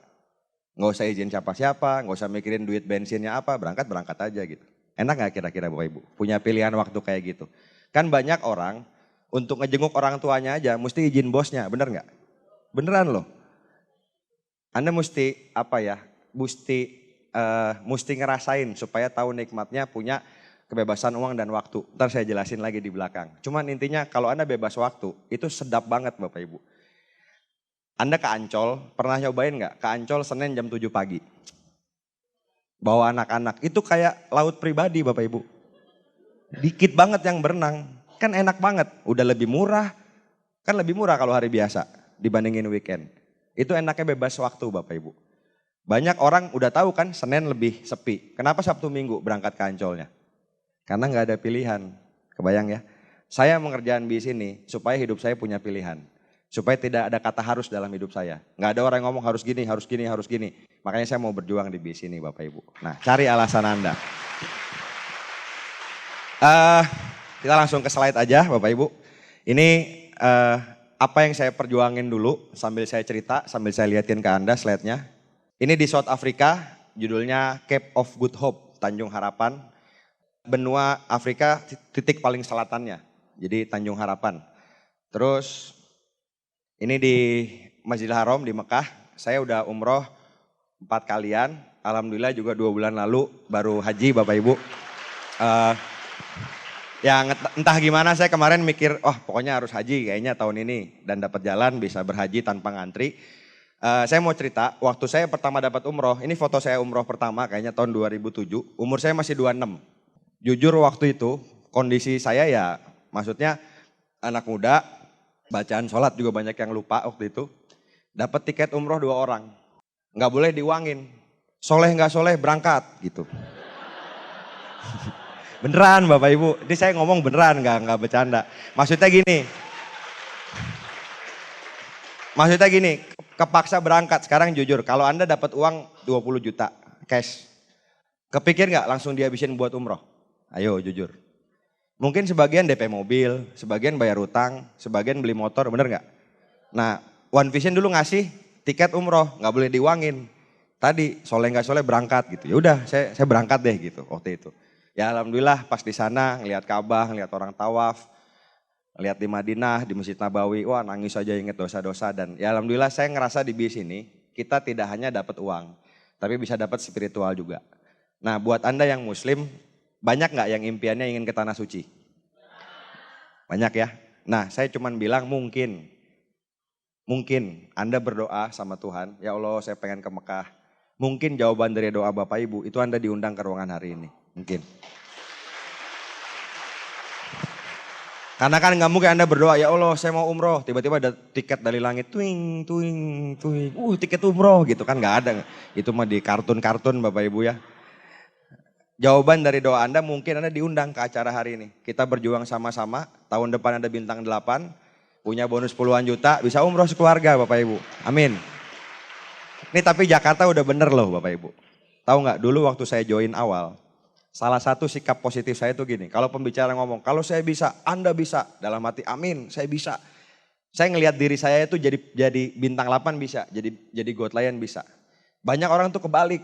Gak usah izin siapa-siapa. Gak usah mikirin duit bensinnya apa. Berangkat aja gitu. Enak gak kira-kira Bapak Ibu? Punya pilihan waktu kayak gitu. Kan banyak orang untuk ngejenguk orang tuanya aja mesti izin bosnya, bener gak? Beneran loh. Anda mesti mesti ngerasain supaya tahu nikmatnya punya kebebasan uang dan waktu. Ntar saya jelasin lagi di belakang. Cuman intinya kalau Anda bebas waktu itu sedap banget Bapak Ibu. Anda ke Ancol, pernah nyobain gak? Ke Ancol Senin jam 7 pagi. Bawa anak-anak, itu kayak laut pribadi Bapak Ibu. Dikit banget yang berenang, kan enak banget. Udah lebih murah, kan lebih murah kalau hari biasa dibandingin weekend. Itu enaknya bebas waktu Bapak Ibu. Banyak orang udah tahu kan Senin lebih sepi. Kenapa Sabtu Minggu berangkat ke Ancolnya? Karena gak ada pilihan, kebayang ya. Saya mengerjakan bis ini supaya hidup saya punya pilihan. Supaya tidak ada kata harus dalam hidup saya. Gak ada orang yang ngomong harus gini, harus gini, harus gini. Makanya saya mau berjuang di bis ini Bapak Ibu. Nah cari alasan Anda. Kita langsung ke slide aja Bapak Ibu. Ini apa yang saya perjuangin dulu sambil saya cerita, sambil saya liatin ke Anda slide-nya. Ini di South Africa, judulnya Cape of Good Hope, Tanjung Harapan. Benua Afrika titik paling selatannya, jadi Tanjung Harapan. Terus ini di Masjidil Haram di Mekah, saya udah umroh 4 kalian. Alhamdulillah juga 2 bulan lalu baru haji Bapak Ibu. Ya entah gimana saya kemarin mikir, pokoknya harus haji kayaknya tahun ini. Dan dapat jalan bisa berhaji tanpa ngantri. Saya mau cerita, waktu saya pertama dapat umroh, ini foto saya umroh pertama kayaknya tahun 2007. Umur saya masih 26. Jujur waktu itu kondisi saya ya maksudnya anak muda. Bacaan sholat juga banyak yang lupa waktu itu. Dapat tiket umroh 2 orang. Nggak boleh diuangin. Soleh nggak soleh berangkat gitu. Beneran Bapak Ibu, ini saya ngomong beneran nggak bercanda. Maksudnya gini, kepaksa berangkat. Sekarang jujur, kalau Anda dapat uang 20 juta cash, kepikir nggak langsung dihabisin buat umroh? Ayo jujur. Mungkin sebagian DP mobil, sebagian bayar utang, sebagian beli motor, bener nggak? Nah, One Vision dulu ngasih tiket umroh, nggak boleh diuangin. Tadi soleh nggak soleh berangkat gitu. Ya udah, saya berangkat deh gitu waktu itu. Ya alhamdulillah pas di sana ngelihat Ka'bah, ngelihat orang tawaf, lihat di Madinah, di Masjid Nabawi, wah nangis aja inget dosa-dosa. Dan ya alhamdulillah saya ngerasa di bis ini kita tidak hanya dapat uang, tapi bisa dapat spiritual juga. Nah buat Anda yang muslim, banyak nggak yang impiannya ingin ke Tanah Suci? Banyak ya? Nah saya cuman bilang mungkin Anda berdoa sama Tuhan, ya Allah saya pengen ke Mekah. Mungkin jawaban dari doa Bapak Ibu itu Anda diundang ke ruangan hari ini, mungkin. Karena kan nggak mungkin Anda berdoa, ya Allah saya mau umroh, tiba-tiba ada tiket dari langit, tuing, tiket umroh gitu kan nggak ada. Itu mah di kartun-kartun Bapak Ibu ya. Jawaban dari doa Anda mungkin Anda diundang ke acara hari ini. Kita berjuang sama-sama, tahun depan ada bintang 8, punya bonus puluhan juta, bisa umroh sekeluarga Bapak Ibu. Amin. Ini tapi Jakarta udah bener loh Bapak Ibu. Tahu nggak dulu waktu saya join awal, salah satu sikap positif saya itu gini, kalau pembicara ngomong, kalau saya bisa, Anda bisa. Dalam hati, amin, saya bisa. Saya ngelihat diri saya itu jadi bintang 8 bisa, jadi God Lion bisa. Banyak orang tuh kebalik.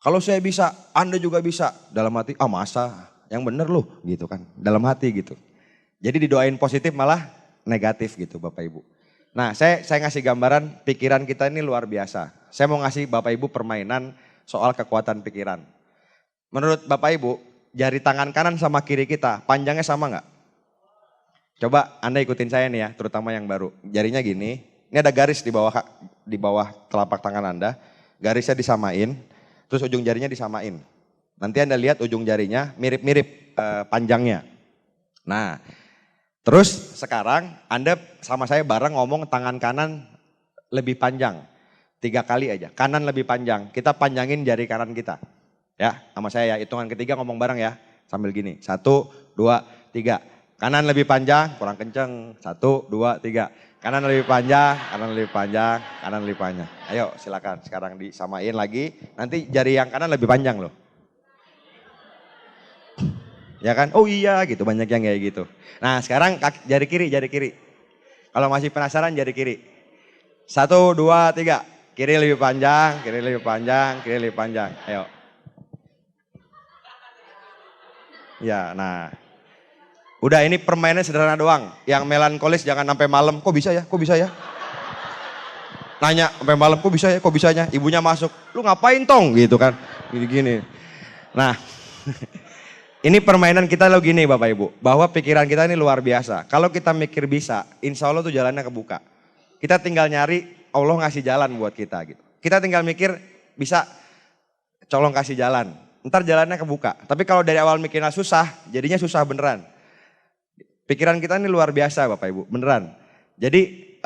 Kalau saya bisa, Anda juga bisa. Dalam hati, masa, yang bener loh gitu kan. Dalam hati gitu. Jadi didoain positif malah negatif gitu Bapak Ibu. Nah saya ngasih gambaran pikiran kita ini luar biasa. Saya mau ngasih Bapak Ibu permainan soal kekuatan pikiran. Menurut Bapak Ibu, jari tangan kanan sama kiri kita panjangnya sama nggak? Coba Anda ikutin saya nih ya, terutama yang baru. Jarinya gini, ini ada garis di bawah telapak tangan Anda. Garisnya disamain, terus ujung jarinya disamain. Nanti Anda lihat ujung jarinya mirip-mirip panjangnya. Nah, terus sekarang Anda sama saya bareng ngomong tangan kanan lebih panjang. 3 kali aja, kanan lebih panjang. Kita panjangin jari kanan kita. Ya, sama saya ya, hitungan ketiga ngomong bareng ya. Sambil gini, 1, 2, 3. Kanan lebih panjang, kurang kenceng. 1, 2, 3. Kanan lebih panjang, kanan lebih panjang, kanan lebih panjang. Ayo silakan sekarang disamain lagi. Nanti jari yang kanan lebih panjang loh. Ya kan? Oh iya gitu, banyak yang kayak gitu. Nah sekarang jari kiri. Kalau masih penasaran jari kiri. 1, 2, 3. Kiri lebih panjang, kiri lebih panjang, kiri lebih panjang. Ayo. Ya, nah. Udah ini permainannya sederhana doang. Yang melankolis jangan sampai malam. Kok bisa ya? Kok bisa ya? Nanya sampai malam, kok bisa ya? Kok bisanya? Ibunya masuk. Lu ngapain tong? Gitu kan. Gini-gini. Nah. Ini permainan kita lo gini Bapak Ibu. Bahwa pikiran kita ini luar biasa. Kalau kita mikir bisa, insya Allah tuh jalannya kebuka. Kita tinggal nyari, Allah ngasih jalan buat kita gitu. Kita tinggal mikir, bisa colong kasih jalan. Ntar jalannya kebuka. Tapi kalau dari awal mikirnya susah, jadinya susah beneran. Pikiran kita ini luar biasa Bapak Ibu, beneran. Jadi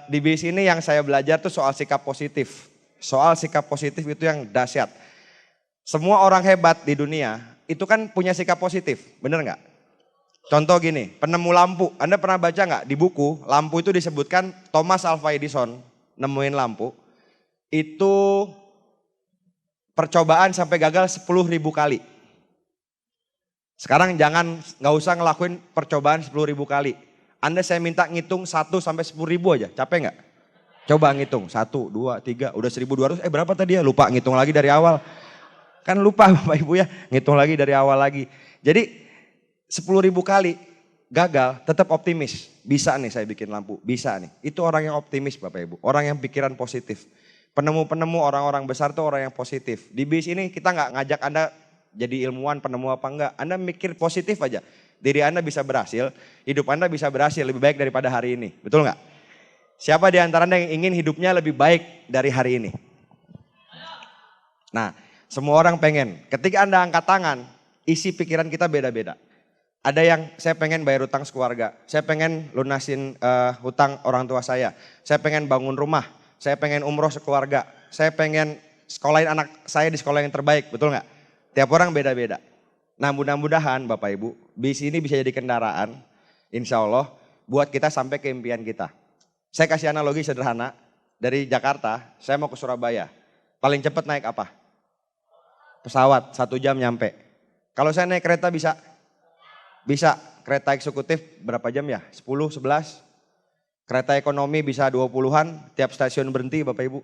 di bis ini yang saya belajar tuh soal sikap positif. Soal sikap positif itu yang dahsyat. Semua orang hebat di dunia itu kan punya sikap positif, bener nggak? Contoh gini, penemu lampu. Anda pernah baca nggak di buku, lampu itu disebutkan Thomas Alva Edison nemuin lampu. Itu percobaan sampai gagal 10.000 kali. Sekarang nggak usah ngelakuin percobaan 10.000 kali. Anda saya minta ngitung 1 sampai 10.000 aja, capek nggak? Coba ngitung, 1, 2, 3, udah 1.200, berapa tadi ya? Lupa ngitung lagi dari awal. Kan lupa Bapak Ibu ya, ngitung lagi dari awal lagi. Jadi 10.000 kali gagal tetap optimis. Bisa nih saya bikin lampu, bisa nih. Itu orang yang optimis Bapak Ibu, orang yang pikiran positif. Penemu-penemu orang-orang besar tuh orang yang positif. Di bis ini kita nggak ngajak Anda jadi ilmuwan, penemu apa enggak. Anda mikir positif aja. Diri Anda bisa berhasil, hidup Anda bisa berhasil lebih baik daripada hari ini. Betul nggak? Siapa di antara Anda yang ingin hidupnya lebih baik dari hari ini? Nah, semua orang pengen. Ketika Anda angkat tangan, isi pikiran kita beda-beda. Ada yang saya pengen bayar utang sekeluarga. Saya pengen lunasin hutang orang tua saya. Saya pengen bangun rumah. Saya pengen umroh sekeluarga. Saya pengen sekolahin anak saya di sekolah yang terbaik. Betul nggak? Tiap orang beda-beda. Nah mudah-mudahan Bapak Ibu, bis ini bisa jadi kendaraan, insya Allah, buat kita sampai ke impian kita. Saya kasih analogi sederhana, dari Jakarta, saya mau ke Surabaya. Paling cepat naik apa? Pesawat, 1 jam nyampe. Kalau saya naik kereta bisa? Bisa. Kereta eksekutif berapa jam ya? 10, 11. Kereta ekonomi bisa 20-an, tiap stasiun berhenti Bapak Ibu.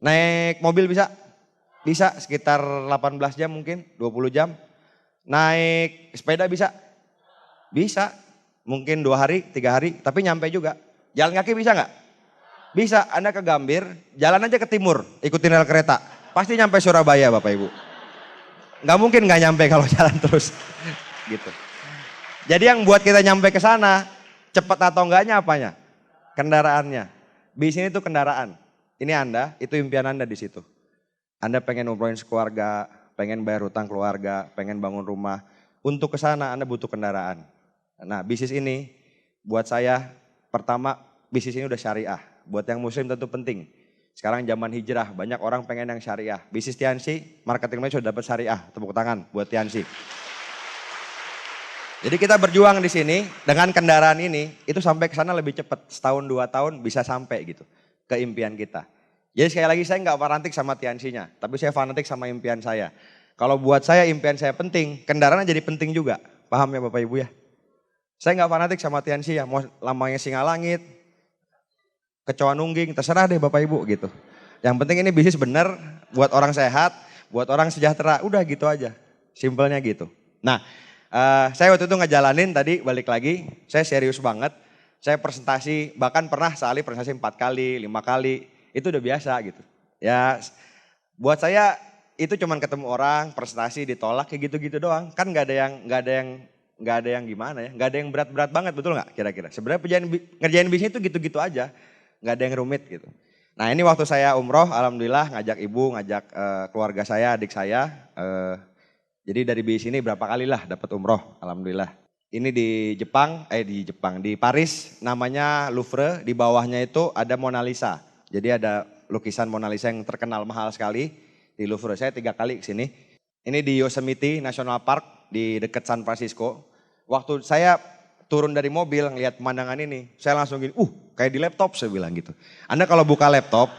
Naik mobil bisa? Bisa, sekitar 18 jam mungkin, 20 jam. Naik sepeda bisa? Bisa, mungkin 2 hari, 3 hari, tapi nyampe juga. Jalan kaki bisa nggak? Bisa, Anda ke Gambir, jalan aja ke timur, ikutin rel kereta. Pasti nyampe Surabaya Bapak Ibu. Nggak mungkin nggak nyampe kalau jalan terus. Gitu. Jadi yang buat kita nyampe ke sana, cepat atau enggaknya apanya? Kendaraannya. Bis ini tuh kendaraan. Ini Anda, itu impian Anda di situ. Anda pengen umrohin sekeluarga, pengen bayar hutang keluarga, pengen bangun rumah. Untuk ke sana Anda butuh kendaraan. Nah, bisnis ini buat saya pertama bisnis ini udah syariah. Buat yang muslim tentu penting. Sekarang zaman hijrah, banyak orang pengen yang syariah. Bisnis Tiansi, marketingnya sudah dapat syariah. Tepuk tangan buat Tiansi. Jadi kita berjuang di sini dengan kendaraan ini, itu sampai ke sana lebih cepat. Setahun 2 tahun bisa sampai gitu ke impian kita. Jadi sekali lagi saya nggak fanatik sama Tiansinya, tapi saya fanatik sama impian saya. Kalau buat saya impian saya penting, kendaraan jadi penting juga. Paham ya Bapak Ibu ya? Saya nggak fanatik sama Tiansi ya, mau lamanya Singalangit, Kecoa Nungging, terserah deh Bapak Ibu gitu. Yang penting ini bisnis bener, buat orang sehat, buat orang sejahtera, udah gitu aja. Simpelnya gitu. Nah, saya waktu itu ngejalanin tadi balik lagi, saya serius banget. Saya presentasi, bahkan pernah sekali presentasi 4 kali, 5 kali, itu udah biasa gitu. Ya buat saya itu cuman ketemu orang, presentasi ditolak kayak gitu-gitu doang. Kan nggak ada yang gimana ya, nggak ada yang berat-berat banget, betul nggak kira-kira? Sebenarnya ngerjain bisnis itu gitu-gitu aja, nggak ada yang rumit gitu. Nah ini waktu saya umroh, alhamdulillah ngajak ibu, ngajak keluarga saya, adik saya. Jadi dari bis ini berapa kali lah dapat umroh, alhamdulillah. Ini di Paris namanya Louvre, di bawahnya itu ada Mona Lisa. Jadi ada lukisan Mona Lisa yang terkenal mahal sekali di Louvre. Saya 3 kali ke sini. Ini di Yosemite National Park di dekat San Francisco. Waktu saya turun dari mobil ngelihat pemandangan ini, saya langsung gini, kayak di laptop saya bilang gitu. Anda kalau buka laptop,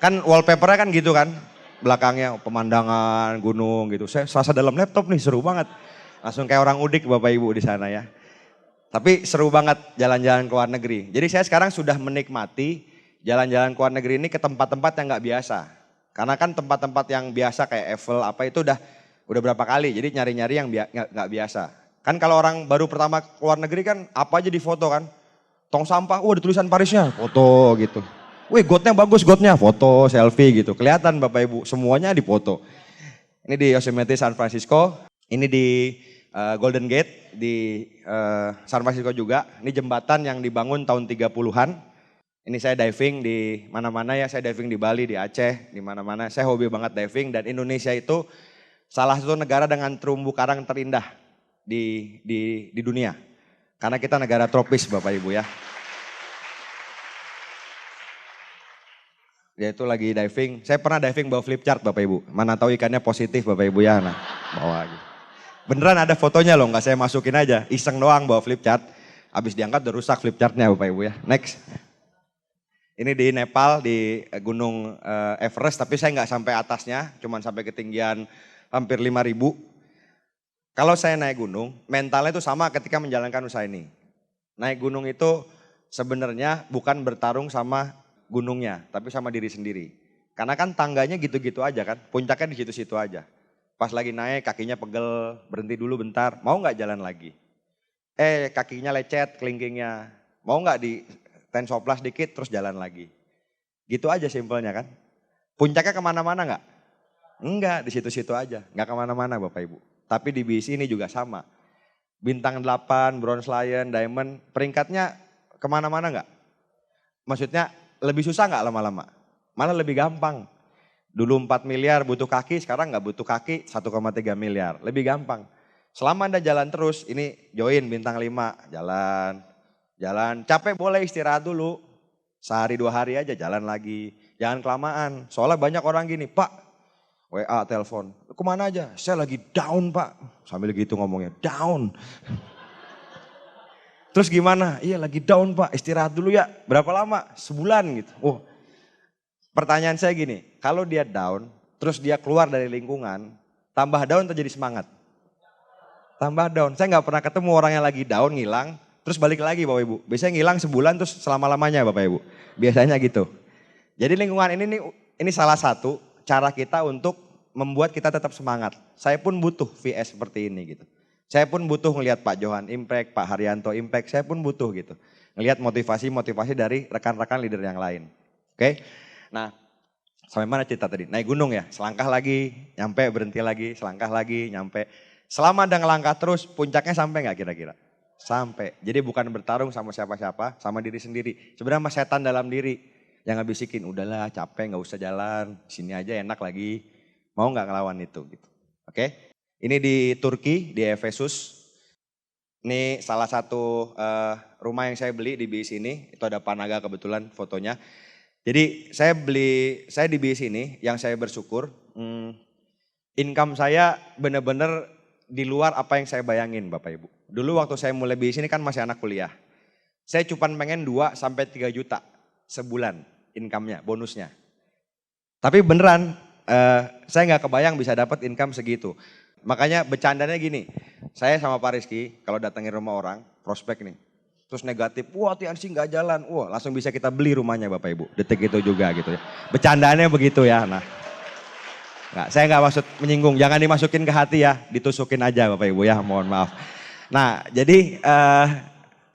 kan wallpapernya kan gitu kan. Belakangnya pemandangan gunung gitu. Saya serasa dalam laptop nih, seru banget. Langsung kayak orang udik Bapak Ibu di sana ya. Tapi seru banget jalan-jalan ke luar negeri. Jadi saya sekarang sudah menikmati jalan-jalan ke luar negeri ini ke tempat-tempat yang nggak biasa. Karena kan tempat-tempat yang biasa kayak Eiffel apa itu udah berapa kali. Jadi nyari-nyari yang nggak biasa. Kan kalau orang baru pertama ke luar negeri kan apa aja di foto kan. Tong sampah, ada tulisan Parisnya, foto gitu. Wih gotnya bagus, foto, selfie gitu. Kelihatan Bapak Ibu, semuanya dipoto. Ini di Yosemite San Francisco, ini di Golden Gate di San Francisco juga. Ini jembatan yang dibangun tahun 30-an. Ini saya diving di mana-mana ya, saya diving di Bali, di Aceh, di mana-mana. Saya hobi banget diving dan Indonesia itu salah satu negara dengan terumbu karang terindah di dunia. Karena kita negara tropis Bapak Ibu ya. Dia itu lagi diving, saya pernah diving bawa flip chart Bapak Ibu. Mana tahu ikannya positif Bapak Ibu ya, nah bawa gitu. Beneran ada fotonya loh, nggak saya masukin aja, iseng doang bawa flip chart. Habis diangkat udah rusak flip chartnya Bapak Ibu ya. Next. Ini di Nepal, di Gunung Everest, tapi saya nggak sampai atasnya, cuman sampai ketinggian hampir 5.000. Kalau saya naik gunung, mentalnya itu sama ketika menjalankan usaha ini. Naik gunung itu sebenarnya bukan bertarung sama gunungnya, tapi sama diri sendiri. Karena kan tangganya gitu-gitu aja kan, puncaknya di situ-situ aja. Pas lagi naik kakinya pegel, berhenti dulu bentar, mau nggak jalan lagi? Kakinya lecet, kelingkingnya, mau nggak di tensoplas dikit terus jalan lagi? Gitu aja simpelnya kan. Puncaknya kemana-mana nggak? Enggak, di situ-situ aja, nggak kemana-mana Bapak Ibu. Tapi di BC ini juga sama. Bintang 8, Bronze Lion, Diamond, peringkatnya kemana-mana nggak? Maksudnya lebih susah nggak lama-lama? Malah lebih gampang. Dulu 4 miliar butuh kaki, sekarang nggak butuh kaki 1,3 miliar. Lebih gampang. Selama Anda jalan terus, ini join bintang 5, jalan. Capek boleh istirahat dulu. Sehari 2 hari aja jalan lagi. Jangan kelamaan. Soalnya banyak orang gini, Pak WA, telepon, kemana aja? Saya lagi down Pak. Sambil gitu ngomongnya, down. Terus gimana? Iya lagi down Pak, istirahat dulu ya. Berapa lama? Sebulan gitu. Oh, pertanyaan saya gini, kalau dia down, terus dia keluar dari lingkungan, tambah down atau jadi semangat? Tambah down. Saya nggak pernah ketemu orang yang lagi down, ngilang, terus balik lagi Bapak Ibu. Biasanya ngilang sebulan terus selama-lamanya Bapak Ibu. Biasanya gitu. Jadi lingkungan ini salah satu cara kita untuk membuat kita tetap semangat. Saya pun butuh VS seperti ini gitu. Saya pun butuh ngelihat Pak Johan Impact, Pak Haryanto Impact, saya pun butuh gitu. Ngelihat motivasi-motivasi dari rekan-rekan leader yang lain. Oke? Nah, sampai mana cerita tadi? Naik gunung ya, selangkah lagi, nyampe, berhenti lagi, selangkah lagi, nyampe. Selama ada ngelangkah terus, puncaknya sampai nggak kira-kira? Sampai. Jadi bukan bertarung sama siapa-siapa, sama diri sendiri. Sebenarnya sama setan dalam diri. Yang ngabisikin, udahlah capek nggak usah jalan, sini aja enak lagi. Mau nggak ngelawan itu gitu. Oke? Ini di Turki, di Efesus. Ini salah satu rumah yang saya beli di BIS ini. Itu ada Panaga kebetulan fotonya. Jadi saya di BIS ini yang saya bersyukur. Income saya benar-benar di luar apa yang saya bayangin Bapak Ibu. Dulu waktu saya mulai BIS ini kan masih anak kuliah. Saya cuma pengen 2-3 juta sebulan income-nya, bonusnya. Tapi beneran saya nggak kebayang bisa dapat income segitu. Makanya bercandanya gini, saya sama Pak Rizky kalau datangin rumah orang, prospek nih. Terus negatif, wah Tiansi nggak jalan, wah langsung bisa kita beli rumahnya Bapak Ibu. Detik itu juga gitu ya. Bercandaannya begitu ya. Nah, saya nggak maksud menyinggung, jangan dimasukin ke hati ya, ditusukin aja Bapak Ibu ya, mohon maaf. Nah, jadi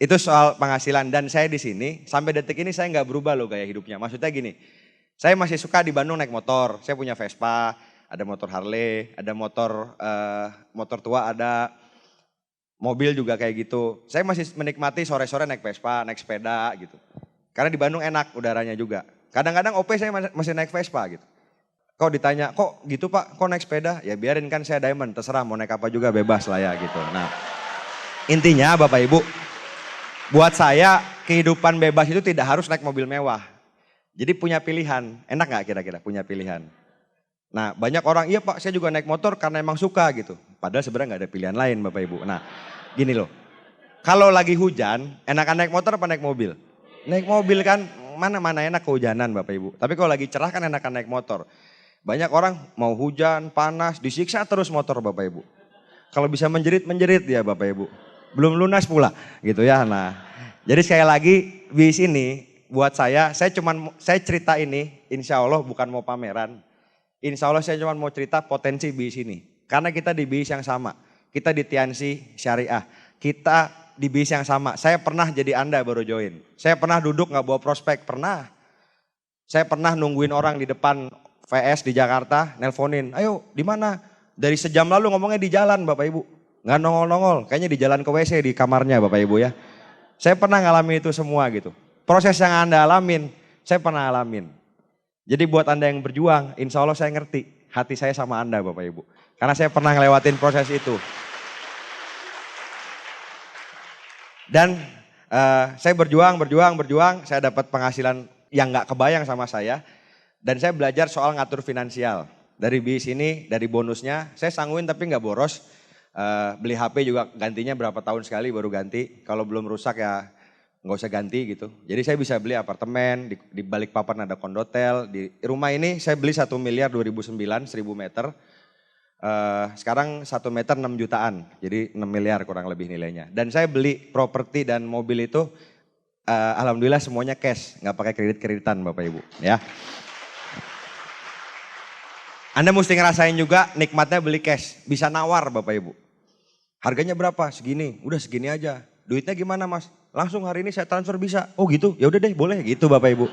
itu soal penghasilan dan saya di sini sampai detik ini saya nggak berubah loh gaya hidupnya. Maksudnya gini, saya masih suka di Bandung naik motor. Saya punya Vespa, ada motor Harley, ada motor tua, ada mobil juga kayak gitu. Saya masih menikmati sore-sore naik Vespa, naik sepeda gitu. Karena di Bandung enak udaranya juga. Kadang-kadang OP saya masih naik Vespa gitu. Kok ditanya, kok gitu Pak, kok naik sepeda? Ya biarin kan saya diamond, terserah mau naik apa juga bebas lah ya gitu. Nah, intinya Bapak Ibu, buat saya kehidupan bebas itu tidak harus naik mobil mewah. Jadi punya pilihan, enak gak kira-kira punya pilihan? Nah banyak orang, iya Pak saya juga naik motor karena emang suka gitu. Padahal sebenarnya gak ada pilihan lain Bapak Ibu. Nah gini loh, kalau lagi hujan enakan naik motor apa naik mobil? Naik mobil kan, mana enak kehujanan Bapak Ibu. Tapi kalau lagi cerah kan enakan naik motor. Banyak orang mau hujan, panas, disiksa terus motor Bapak Ibu. Kalau bisa menjerit ya Bapak Ibu. Belum lunas pula gitu ya. Nah, jadi sekali lagi BIS ini buat saya cerita ini insya Allah bukan mau pameran. Insya Allah saya cuma mau cerita potensi BIS ini. Karena kita di BIS yang sama. Kita di Tiansi Syariah. Kita di BIS yang sama. Saya pernah jadi Anda baru join. Saya pernah duduk gak bawa prospek, pernah. Saya pernah nungguin orang di depan VS di Jakarta, nelponin, ayo di mana? Dari sejam lalu ngomongnya di jalan Bapak Ibu. Nggak nongol-nongol, kayaknya di jalan ke WC di kamarnya Bapak Ibu ya. Saya pernah ngalamin itu semua gitu. Proses yang Anda alamin, saya pernah alamin. Jadi buat Anda yang berjuang, insya Allah saya ngerti hati saya sama Anda Bapak Ibu. Karena saya pernah ngelewatin proses itu. Dan saya berjuang, saya dapat penghasilan yang nggak kebayang sama saya. Dan saya belajar soal ngatur finansial. Dari BIS ini, dari bonusnya, saya sangguin tapi nggak boros. Beli HP juga gantinya berapa tahun sekali baru ganti. Kalau belum rusak ya nggak usah ganti gitu. Jadi saya bisa beli apartemen, di Balikpapan ada kondotel. Di rumah ini saya beli 1 miliar 2009, 1000 meter. Sekarang 1 meter 6 jutaan, jadi 6 miliar kurang lebih nilainya. Dan saya beli properti dan mobil itu alhamdulillah semuanya cash, nggak pakai kredit-kreditan Bapak Ibu ya. Anda mesti ngerasain juga nikmatnya beli cash, bisa nawar Bapak Ibu. Harganya berapa? Segini, udah segini aja. Duitnya gimana Mas? Langsung hari ini saya transfer bisa. Oh gitu, ya udah deh boleh gitu Bapak Ibu.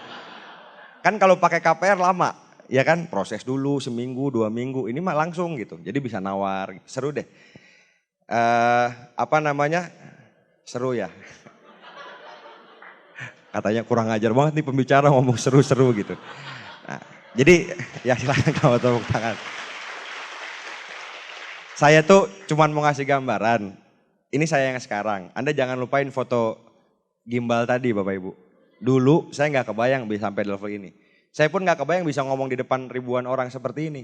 Kan kalau pakai KPR lama, ya kan proses dulu seminggu, 2 minggu, ini mah langsung gitu. Jadi bisa nawar, seru deh. Seru ya. Katanya kurang ajar banget nih pembicara ngomong seru-seru gitu. Nah, jadi ya silakan kamu tepuk tangan. Saya tuh cuman mau ngasih gambaran. Ini saya yang sekarang. Anda jangan lupain foto gimbal tadi Bapak Ibu. Dulu saya nggak kebayang bisa sampai level ini. Saya pun nggak kebayang bisa ngomong di depan ribuan orang seperti ini.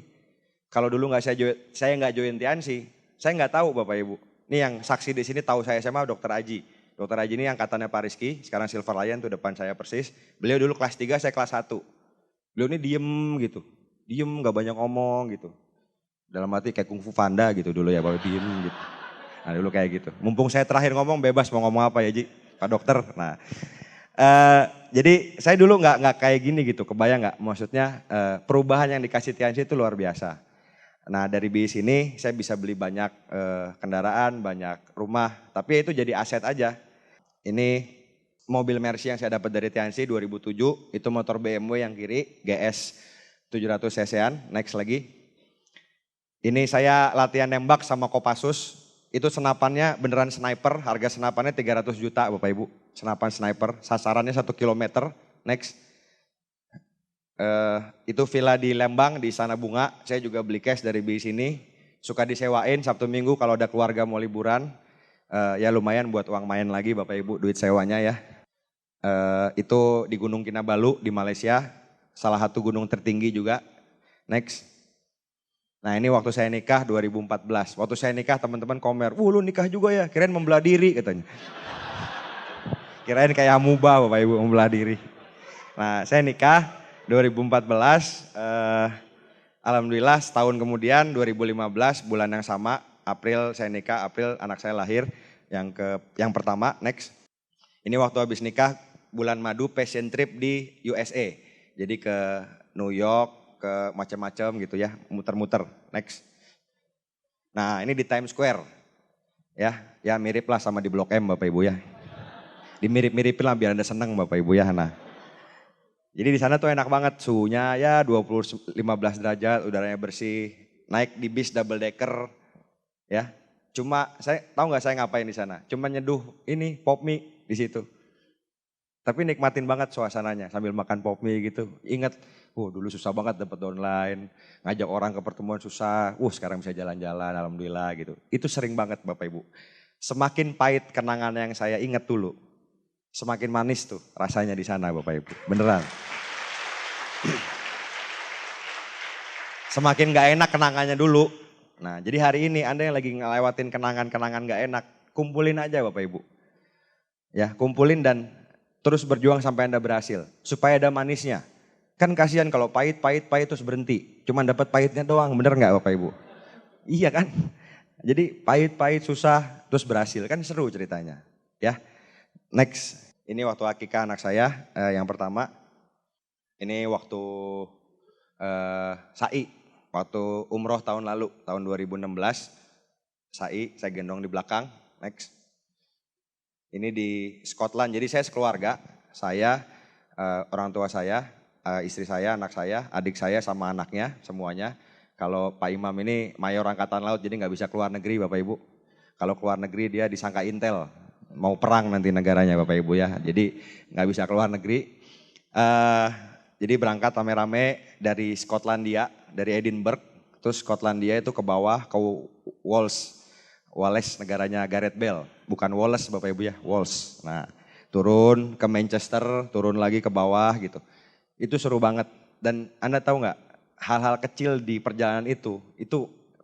Kalau dulu saya nggak join Tiansi, saya nggak tahu Bapak Ibu. Ini yang saksi di sini tahu saya SMA Dokter Aji. Dokter Aji ini angkatannya Pak Rizky, sekarang Silver Lion tuh depan saya persis. Beliau dulu kelas 3, saya kelas 1. Beliau ini diem gitu, diem nggak banyak ngomong gitu. Dalam arti kayak kungfu panda gitu dulu ya, Bapak diem gitu. Nah dulu kayak gitu. Mumpung saya terakhir ngomong bebas mau ngomong apa ya Ji, Pak Dokter. Nah, jadi saya dulu nggak kayak gini gitu, kebayang nggak? Maksudnya perubahan yang dikasih Tiansi itu luar biasa. Nah dari BIS ini saya bisa beli banyak kendaraan, banyak rumah, tapi itu jadi aset aja. Ini mobil Mercy yang saya dapat dari Tiansi 2007, itu motor BMW yang kiri, GS 700 cc-an, next lagi. Ini saya latihan nembak sama Kopassus, itu senapannya beneran sniper, harga senapannya 300 juta Bapak Ibu. Senapan sniper, sasarannya 1 kilometer, next. Itu villa di Lembang, di Istana Bunga, saya juga beli cash dari BIS ini. Suka disewain Sabtu Minggu kalau ada keluarga mau liburan. Ya lumayan buat uang main lagi Bapak Ibu, duit sewanya ya. Itu di Gunung Kinabalu di Malaysia, salah satu gunung tertinggi juga. Next. Nah ini waktu saya nikah 2014. Waktu saya nikah teman-teman komen, lu nikah juga ya, kirain membelah diri katanya. Kirain kayak amuba Bapak Ibu membelah diri. Nah saya nikah 2014, alhamdulillah setahun kemudian 2015 bulan yang sama, April saya nikah, April anak saya lahir yang pertama, next. Ini waktu habis nikah bulan madu passion trip di USA. Jadi ke New York, ke macam-macam gitu ya, muter-muter, next. Nah ini di Times Square, ya mirip lah sama di Blok M Bapak Ibu ya. Dimirip-miripin lah biar Anda seneng Bapak Ibu ya. Nah, jadi di sana tuh enak banget, suhunya ya 15 derajat, udaranya bersih, naik di bis double decker, ya. Cuma saya tahu nggak saya ngapain di sana? Cuma nyeduh ini pop mie di situ. Tapi nikmatin banget suasananya sambil makan pop mie gitu. Ingat, dulu susah banget dapat online, ngajak orang ke pertemuan susah. Sekarang bisa jalan-jalan, alhamdulillah gitu. Itu sering banget Bapak Ibu. Semakin pahit kenangan yang saya ingat dulu, semakin manis tuh rasanya di sana Bapak Ibu. Beneran. Semakin gak enak kenangannya dulu. Nah jadi hari ini Anda yang lagi ngelewatin kenangan-kenangan gak enak, kumpulin aja Bapak Ibu. Ya kumpulin dan terus berjuang sampai Anda berhasil. Supaya ada manisnya. Kan kasihan kalau pahit terus berhenti. Cuman dapat pahitnya doang, bener gak Bapak Ibu? Iya kan? Jadi pahit susah terus berhasil, kan seru ceritanya. Ya, next. Ini waktu akikah anak saya yang pertama. Ini waktu SAI, waktu umroh tahun lalu, tahun 2016. SAI, saya gendong di belakang, next. Ini di Scotland, jadi saya sekeluarga, saya, orang tua saya, istri saya, anak saya, adik saya sama anaknya semuanya. Kalau Pak Imam ini mayor angkatan laut jadi nggak bisa keluar negeri Bapak Ibu. Kalau keluar negeri dia disangka intel, mau perang nanti negaranya Bapak Ibu ya. Jadi nggak bisa keluar negeri. Jadi berangkat rame-rame dari Skotlandia, dari Edinburgh, terus Skotlandia itu ke bawah ke Wales negaranya Gareth Bale, bukan Wallace Bapak Ibu ya, Wales. Nah turun ke Manchester, turun lagi ke bawah gitu. Itu seru banget dan Anda tahu nggak hal-hal kecil di perjalanan itu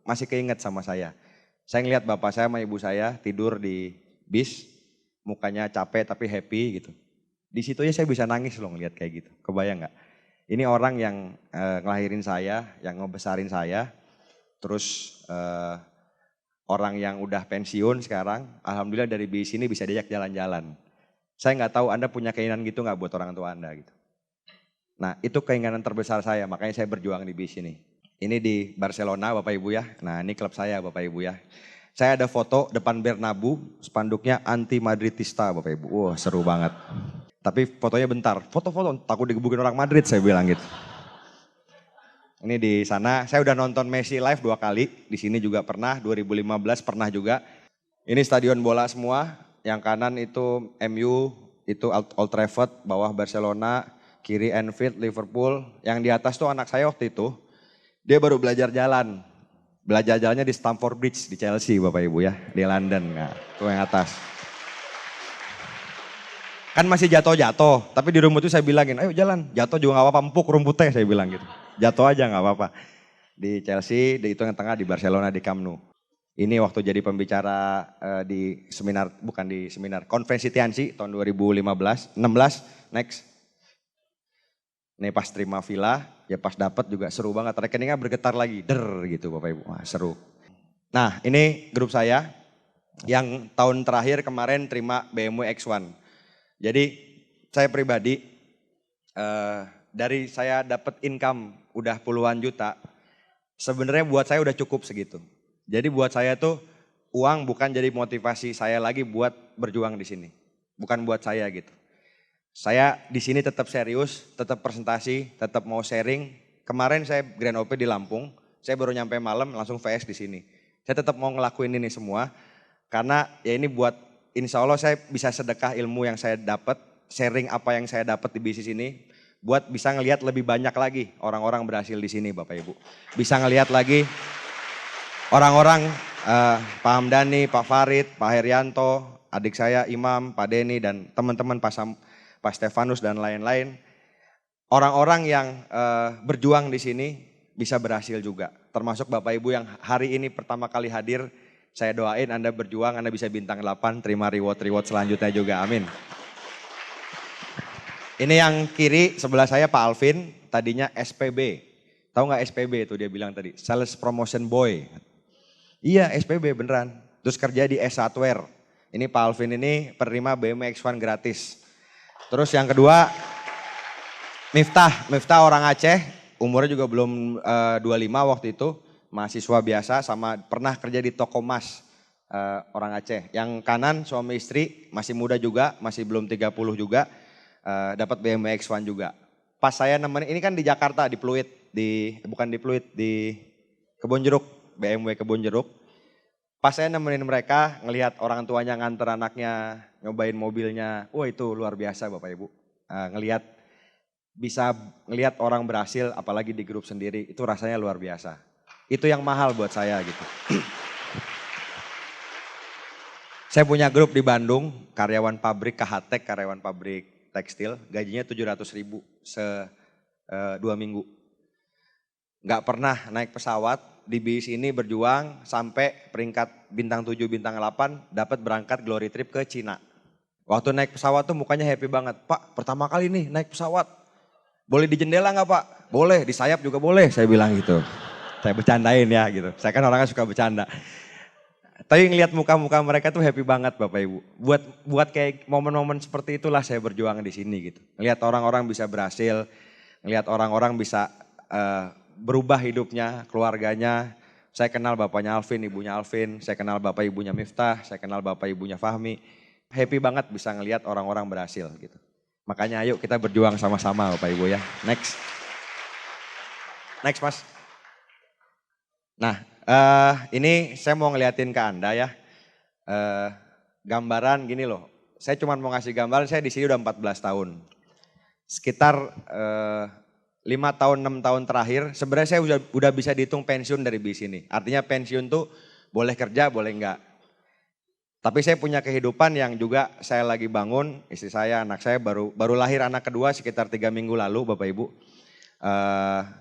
masih keinget sama saya. Saya ngeliat bapak saya sama ibu saya tidur di bis, mukanya capek tapi happy gitu. Di situ aja saya bisa nangis loh ngeliat kayak gitu. Kebayang nggak? Ini orang yang ngelahirin saya, yang ngebesarin saya. Terus orang yang udah pensiun sekarang, alhamdulillah dari BIS ini bisa diajak jalan-jalan. Saya nggak tahu Anda punya keinginan gitu nggak buat orang tua Anda gitu. Nah itu keinginan terbesar saya, makanya saya berjuang di BIS ini. Ini di Barcelona Bapak Ibu ya. Nah ini klub saya Bapak Ibu ya. Saya ada foto depan Bernabeu, spanduknya anti Madridista Bapak Ibu. Wah seru banget. Tapi fotonya bentar, foto-foto takut digebukin orang Madrid saya bilang gitu. Ini di sana, saya udah nonton Messi live 2 kali, di sini juga pernah, 2015 pernah juga. Ini stadion bola semua, yang kanan itu MU, itu Old Trafford, bawah Barcelona, kiri Anfield, Liverpool. Yang di atas tuh anak saya waktu itu, dia baru belajar jalan. Belajar jalannya di Stamford Bridge di Chelsea Bapak Ibu ya, di London. Nah, itu yang atas. Kan masih jatuh-jatuh, tapi di rumput itu saya bilangin, ayo jalan, jatuh juga gak apa-apa, empuk rumputnya saya bilang gitu. Jatuh aja gak apa-apa. di Chelsea, di itu yang tengah di Barcelona di Camp Nou. Ini waktu jadi pembicara di seminar, bukan di seminar, konferensi Tianxi tahun 2016, next. Ini pas terima villa, ya pas dapat juga seru banget, rekeningnya bergetar lagi, gitu Bapak Ibu, wah seru. Nah ini grup saya yang tahun terakhir kemarin terima BMW X1. Jadi saya pribadi dari saya dapat income udah puluhan juta, sebenarnya buat saya udah cukup segitu. Jadi buat saya tuh uang bukan jadi motivasi saya lagi buat berjuang di sini, bukan buat saya gitu. Saya di sini tetap serius, tetap presentasi, tetap mau sharing. Kemarin saya Grand OP di Lampung, saya baru nyampe malam langsung VS di sini. Saya tetap mau ngelakuin ini semua karena ya ini buat insya Allah saya bisa sedekah ilmu yang saya dapat, sharing apa yang saya dapat di bisnis ini buat bisa ngelihat lebih banyak lagi orang-orang berhasil di sini Bapak Ibu. Bisa ngelihat lagi orang-orang Pak Hamdani, Pak Farid, Pak Herianto, adik saya Imam, Pak Denny dan teman-teman Pak Stefanus dan lain-lain. Orang-orang yang berjuang di sini bisa berhasil juga. Termasuk Bapak Ibu yang hari ini pertama kali hadir. Saya doain Anda berjuang, Anda bisa bintang 8, terima reward selanjutnya juga, amin. Ini yang kiri sebelah saya Pak Alvin, tadinya SPB. Tahu nggak SPB itu dia bilang tadi, Sales Promotion Boy. Iya SPB beneran, terus kerja di S1ware. Ini Pak Alvin ini penerima BMW X1 gratis. Terus yang kedua Miftah orang Aceh, umurnya juga belum 25 waktu itu, mahasiswa biasa sama pernah kerja di toko emas orang Aceh. Yang kanan suami istri, masih muda juga, masih belum 30 juga, dapat BMW X1 juga. Pas saya nemenin, ini kan di Jakarta, di Pluit, bukan di Pluit, di Kebonjeruk, BMW Kebonjeruk. Pas saya nemenin mereka, ngelihat orang tuanya nganter anaknya, nyobain mobilnya, wah itu luar biasa Bapak Ibu. Bisa ngelihat orang berhasil, apalagi di grup sendiri, itu rasanya luar biasa. Itu yang mahal buat saya gitu. Saya punya grup di Bandung, karyawan pabrik KHTek, karyawan pabrik tekstil, gajinya 700.000 2 minggu. Nggak pernah naik pesawat, di bis ini berjuang sampai peringkat bintang 7, bintang 8, dapat berangkat glory trip ke Cina. Waktu naik pesawat tuh mukanya happy banget. Pak pertama kali nih naik pesawat, boleh di jendela nggak Pak? Boleh, di sayap juga boleh, saya bilang gitu. Saya bercandain ya gitu, saya kan orangnya suka bercanda. Tapi ngelihat muka-muka mereka tuh happy banget Bapak Ibu. Buat kayak momen-momen seperti itulah saya berjuang di sini gitu. Ngelihat orang-orang bisa berhasil, ngelihat orang-orang bisa berubah hidupnya, keluarganya. Saya kenal bapaknya Alvin, ibunya Alvin, saya kenal bapak ibunya Miftah, saya kenal bapak ibunya Fahmi. Happy banget bisa ngelihat orang-orang berhasil gitu. Makanya ayo kita berjuang sama-sama Bapak Ibu ya. Next Mas. Nah ini saya mau ngeliatin ke Anda ya. Gambaran gini loh. Saya cuma mau ngasih gambaran, saya di sini udah 14 tahun. Sekitar 5 tahun, 6 tahun terakhir, sebenarnya saya udah bisa dihitung pensiun dari bis ini. Artinya pensiun tuh boleh kerja, boleh enggak. Tapi saya punya kehidupan yang juga saya lagi bangun, istri saya, anak saya baru lahir anak kedua sekitar 3 minggu lalu Bapak Ibu.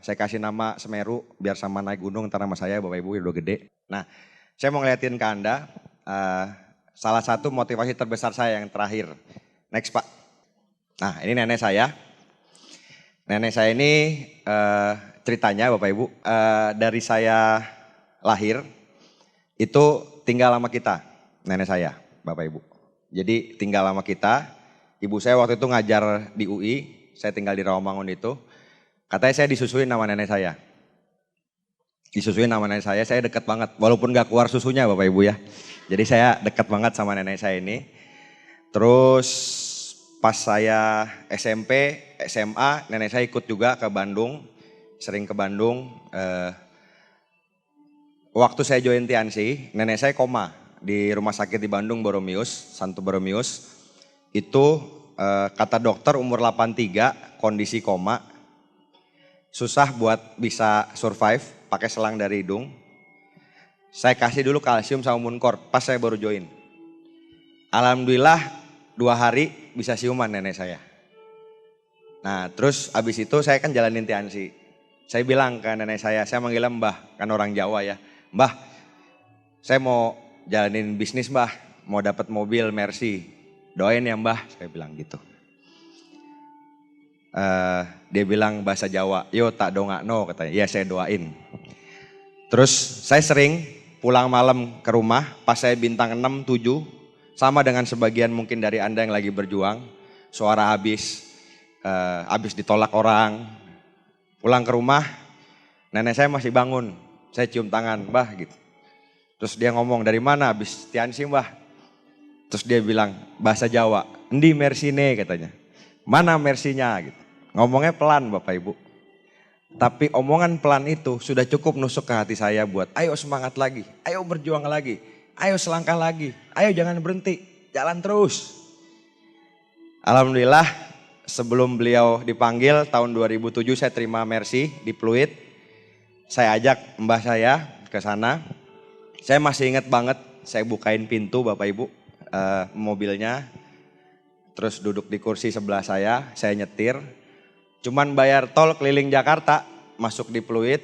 Saya kasih nama Semeru, biar sama naik gunung ntar sama saya Bapak Ibu udah gede. Nah saya mau ngeliatin ke Anda, salah satu motivasi terbesar saya yang terakhir. Next Pak. Nah ini nenek saya. Nenek saya ini ceritanya Bapak Ibu, dari saya lahir itu tinggal sama kita, nenek saya Bapak Ibu. Jadi tinggal sama kita, ibu saya waktu itu ngajar di UI, saya tinggal di Rawamangun itu. Katanya saya disusuin sama nenek saya. Disusuin sama nenek saya deket banget, walaupun gak keluar susunya Bapak Ibu ya. Jadi saya deket banget sama nenek saya ini. Terus pas saya SMP, SMA, nenek saya ikut juga ke Bandung, sering ke Bandung. Waktu saya join Tianxi, nenek saya koma di rumah sakit di Bandung, Boromius, Santo Boromius. Itu kata dokter umur 83, kondisi koma, susah buat bisa survive, pakai selang dari hidung. Saya kasih dulu kalsium sama Muncor, pas saya baru join. Alhamdulillah 2 hari bisa siuman nenek saya. Nah terus abis itu saya kan jalanin Tianxi. Saya bilang ke nenek saya manggilnya Mbah, kan orang Jawa ya. Mbah, saya mau jalanin bisnis Mbah, mau dapat mobil Mercy. Doain ya Mbah, saya bilang gitu. Dia bilang bahasa Jawa, yo tak dongakno katanya. Ya saya doain. Terus saya sering pulang malam ke rumah, pas saya bintang 6, 7, sama dengan sebagian mungkin dari Anda yang lagi berjuang, suara habis ditolak orang. Pulang ke rumah, nenek saya masih bangun, saya cium tangan, Mbah gitu. Terus dia ngomong, dari mana habis Tiansi Mbah? Terus dia bilang, bahasa Jawa, endi Mersine katanya. Mana Mersinya gitu. Ngomongnya pelan Bapak Ibu. Tapi omongan pelan itu sudah cukup nusuk ke hati saya buat, ayo semangat lagi, ayo berjuang lagi, ayo selangkah lagi, ayo jangan berhenti, jalan terus. Alhamdulillah. Sebelum beliau dipanggil tahun 2007 saya terima Mercy di Pluit. Saya ajak mbah saya ke sana. Saya masih ingat banget saya bukain pintu Bapak Ibu mobilnya. Terus duduk di kursi sebelah saya nyetir. Cuman bayar tol keliling Jakarta, masuk di Pluit,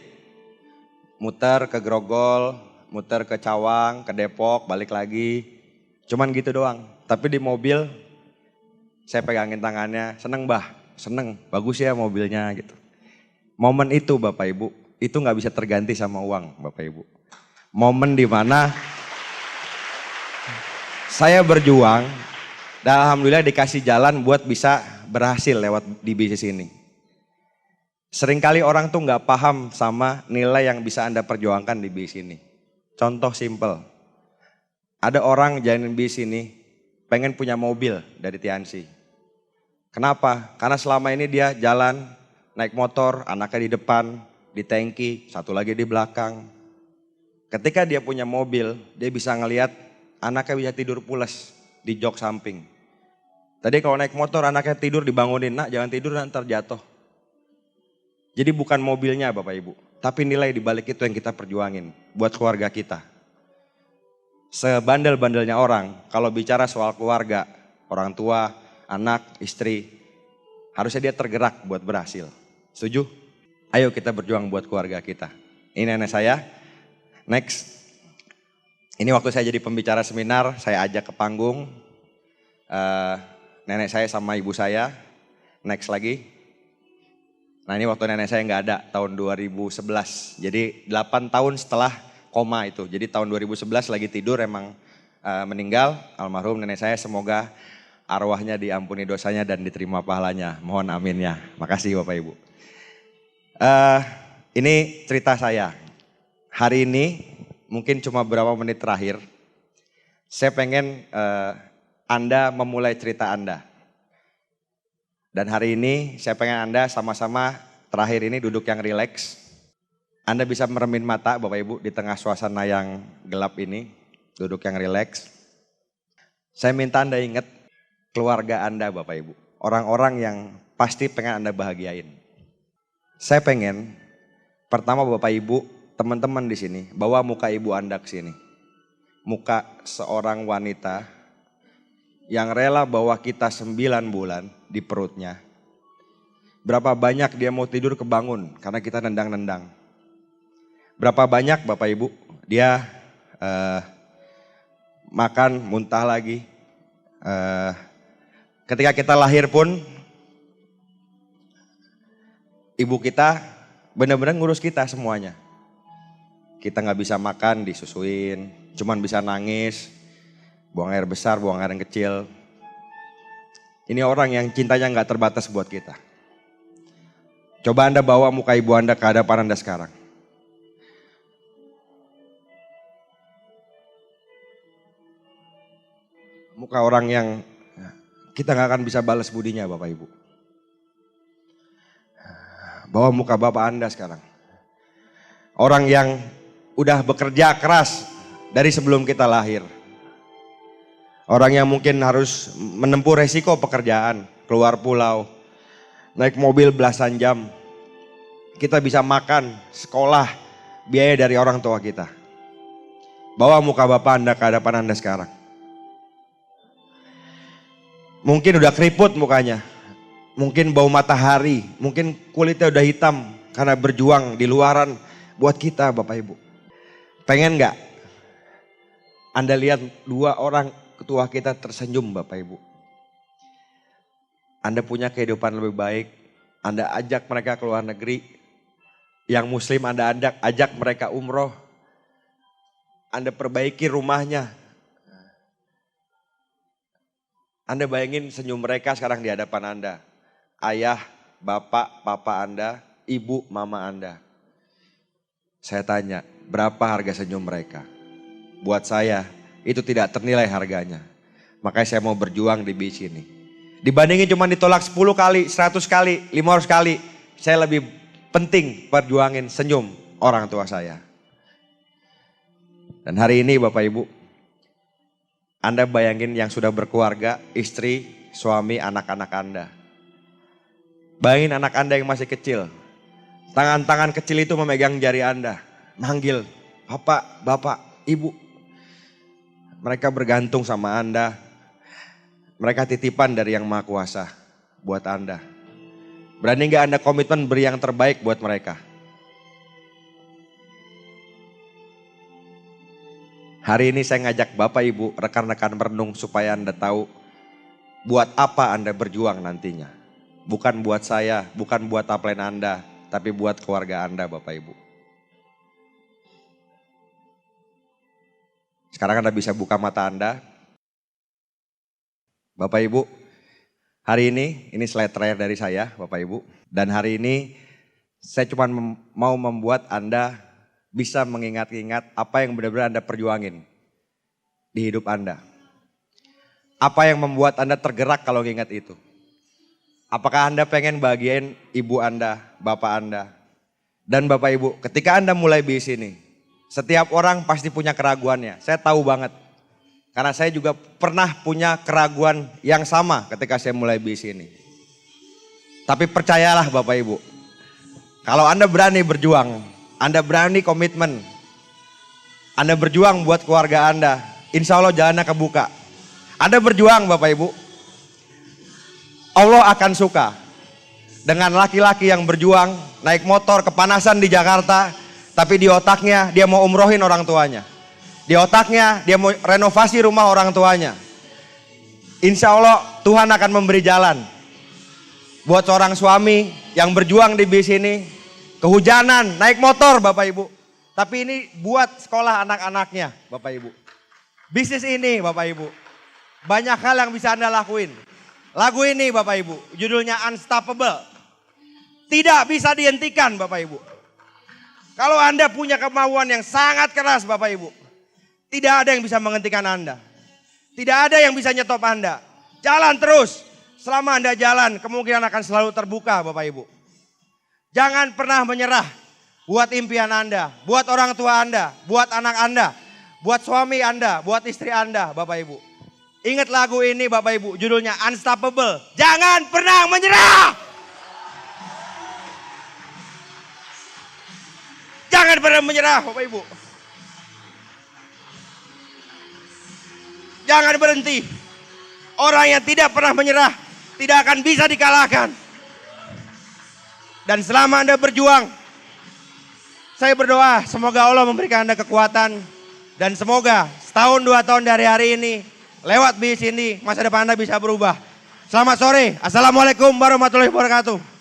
muter ke Grogol, muter ke Cawang, ke Depok, balik lagi. Cuman gitu doang. Tapi di mobil saya pegangin tangannya, seneng Mbah, seneng, bagus ya mobilnya gitu. Momen itu Bapak Ibu, itu gak bisa terganti sama uang Bapak Ibu. Momen dimana saya berjuang dan alhamdulillah dikasih jalan buat bisa berhasil lewat di bisnis ini. Seringkali orang tuh gak paham sama nilai yang bisa Anda perjuangkan di bisnis ini. Contoh simple, ada orang jalanin bisnis ini pengen punya mobil dari Tiansi. Kenapa? Karena selama ini dia jalan, naik motor, anaknya di depan, di tangki, satu lagi di belakang. Ketika dia punya mobil, dia bisa ngelihat anaknya bisa tidur pules di jok samping. Tadi kalau naik motor anaknya tidur dibangunin, nak jangan tidur nanti terjatuh. Jadi bukan mobilnya Bapak Ibu, tapi nilai di balik itu yang kita perjuangin buat keluarga kita. Sebandel-bandelnya orang, kalau bicara soal keluarga, orang tua, anak, istri, harusnya dia tergerak buat berhasil. Setuju? Ayo kita berjuang buat keluarga kita. Ini nenek saya. Next. Ini waktu saya jadi pembicara seminar, saya ajak ke panggung. Nenek saya sama ibu saya. Next lagi. Nah ini waktu nenek saya nggak ada, tahun 2011. Jadi 8 tahun setelah koma itu. Jadi tahun 2011 lagi tidur emang meninggal. Almarhum nenek saya, semoga arwahnya diampuni dosanya dan diterima pahalanya. Mohon aminnya. Makasih Bapak Ibu. Ini cerita saya. Hari ini mungkin cuma beberapa menit terakhir. Saya pengen Anda memulai cerita Anda. Dan hari ini saya pengen Anda sama-sama terakhir ini duduk yang rileks. Anda bisa meremin mata Bapak Ibu di tengah suasana yang gelap ini. Duduk yang rileks. Saya minta Anda ingat keluarga Anda Bapak Ibu. Orang-orang yang pasti pengen Anda bahagiain. Saya pengen pertama Bapak Ibu, teman-teman di sini, bawa muka ibu Anda ke sini. Muka seorang wanita yang rela bawa kita 9 bulan di perutnya. Berapa banyak dia mau tidur kebangun karena kita nendang-nendang. Berapa banyak Bapak Ibu dia makan muntah lagi. Ketika kita lahir pun, ibu kita benar-benar ngurus kita semuanya. Kita nggak bisa makan, disusuin, cuman bisa nangis, buang air besar, buang air yang kecil. Ini orang yang cintanya nggak terbatas buat kita. Coba Anda bawa muka ibu Anda ke hadapan Anda sekarang. Muka orang yang kita gak akan bisa balas budinya Bapak Ibu. Bawa muka Bapak Anda sekarang. Orang yang udah bekerja keras dari sebelum kita lahir. Orang yang mungkin harus menempuh resiko pekerjaan, keluar pulau, naik mobil belasan jam. Kita bisa makan, sekolah, biaya dari orang tua kita. Bawa muka Bapak Anda ke hadapan Anda sekarang. Mungkin udah keriput mukanya, mungkin bau matahari, mungkin kulitnya udah hitam karena berjuang di luaran buat kita Bapak Ibu. Pengen gak Anda lihat 2 orang ketua kita tersenyum Bapak Ibu? Anda punya kehidupan lebih baik, Anda ajak mereka ke luar negeri. Yang muslim Anda ajak mereka umroh. Anda perbaiki rumahnya. Anda bayangin senyum mereka sekarang di hadapan Anda. Ayah, bapak, papa Anda, ibu, mama Anda. Saya tanya, berapa harga senyum mereka? Buat saya, itu tidak ternilai harganya. Makanya saya mau berjuang di bis ini. Dibandingin cuma ditolak 10 kali, 100 kali, 500 kali. Saya lebih penting perjuangin senyum orang tua saya. Dan hari ini Bapak Ibu, Anda bayangin yang sudah berkeluarga, istri, suami, anak-anak Anda. Bayangin anak Anda yang masih kecil. Tangan-tangan kecil itu memegang jari Anda. Manggil, Bapak, Bapak, Ibu. Mereka bergantung sama Anda. Mereka titipan dari Yang Maha Kuasa buat Anda. Berani gak Anda komitmen beri yang terbaik buat mereka? Hari ini saya ngajak Bapak Ibu, rekan-rekan merenung supaya Anda tahu buat apa Anda berjuang nantinya. Bukan buat saya, bukan buat upline Anda, tapi buat keluarga Anda Bapak Ibu. Sekarang Anda bisa buka mata Anda. Bapak Ibu, hari ini slide terakhir dari saya Bapak Ibu. Dan hari ini saya cuma mau membuat Anda bisa mengingat-ingat apa yang benar-benar Anda perjuangin di hidup Anda. Apa yang membuat Anda tergerak kalau ingat itu? Apakah Anda pengen bahagiain ibu Anda, bapak Anda? Dan Bapak Ibu, ketika Anda mulai bis ini, setiap orang pasti punya keraguannya. Saya tahu banget. Karena saya juga pernah punya keraguan yang sama ketika saya mulai bis ini. Tapi percayalah Bapak Ibu, kalau Anda berani berjuang, Anda berani komitmen, Anda berjuang buat keluarga Anda, insya Allah jalannya kebuka. Anda berjuang Bapak Ibu, Allah akan suka dengan laki-laki yang berjuang, naik motor kepanasan di Jakarta, tapi di otaknya dia mau umrohin orang tuanya. Di otaknya dia mau renovasi rumah orang tuanya. Insya Allah Tuhan akan memberi jalan. Buat seorang suami yang berjuang di bis ini, kehujanan, naik motor Bapak Ibu. Tapi ini buat sekolah anak-anaknya Bapak Ibu. Bisnis ini Bapak Ibu, banyak hal yang bisa Anda lakuin. Lagu ini Bapak Ibu, judulnya Unstoppable. Tidak bisa dihentikan Bapak Ibu. Kalau Anda punya kemauan yang sangat keras Bapak Ibu, tidak ada yang bisa menghentikan Anda. Tidak ada yang bisa nyetop Anda. Jalan terus. Selama Anda jalan, kemungkinan akan selalu terbuka Bapak Ibu. Jangan pernah menyerah buat impian Anda, buat orang tua Anda, buat anak Anda, buat suami Anda, buat istri Anda Bapak Ibu. Ingat lagu ini Bapak Ibu, judulnya Unstoppable. Jangan pernah menyerah. Jangan pernah menyerah Bapak Ibu. Jangan berhenti. Orang yang tidak pernah menyerah tidak akan bisa dikalahkan. Dan selama Anda berjuang, saya berdoa semoga Allah memberikan Anda kekuatan. Dan semoga setahun 2 tahun dari hari ini, lewat bis ini, masa depan Anda bisa berubah. Selamat sore. Assalamualaikum warahmatullahi wabarakatuh.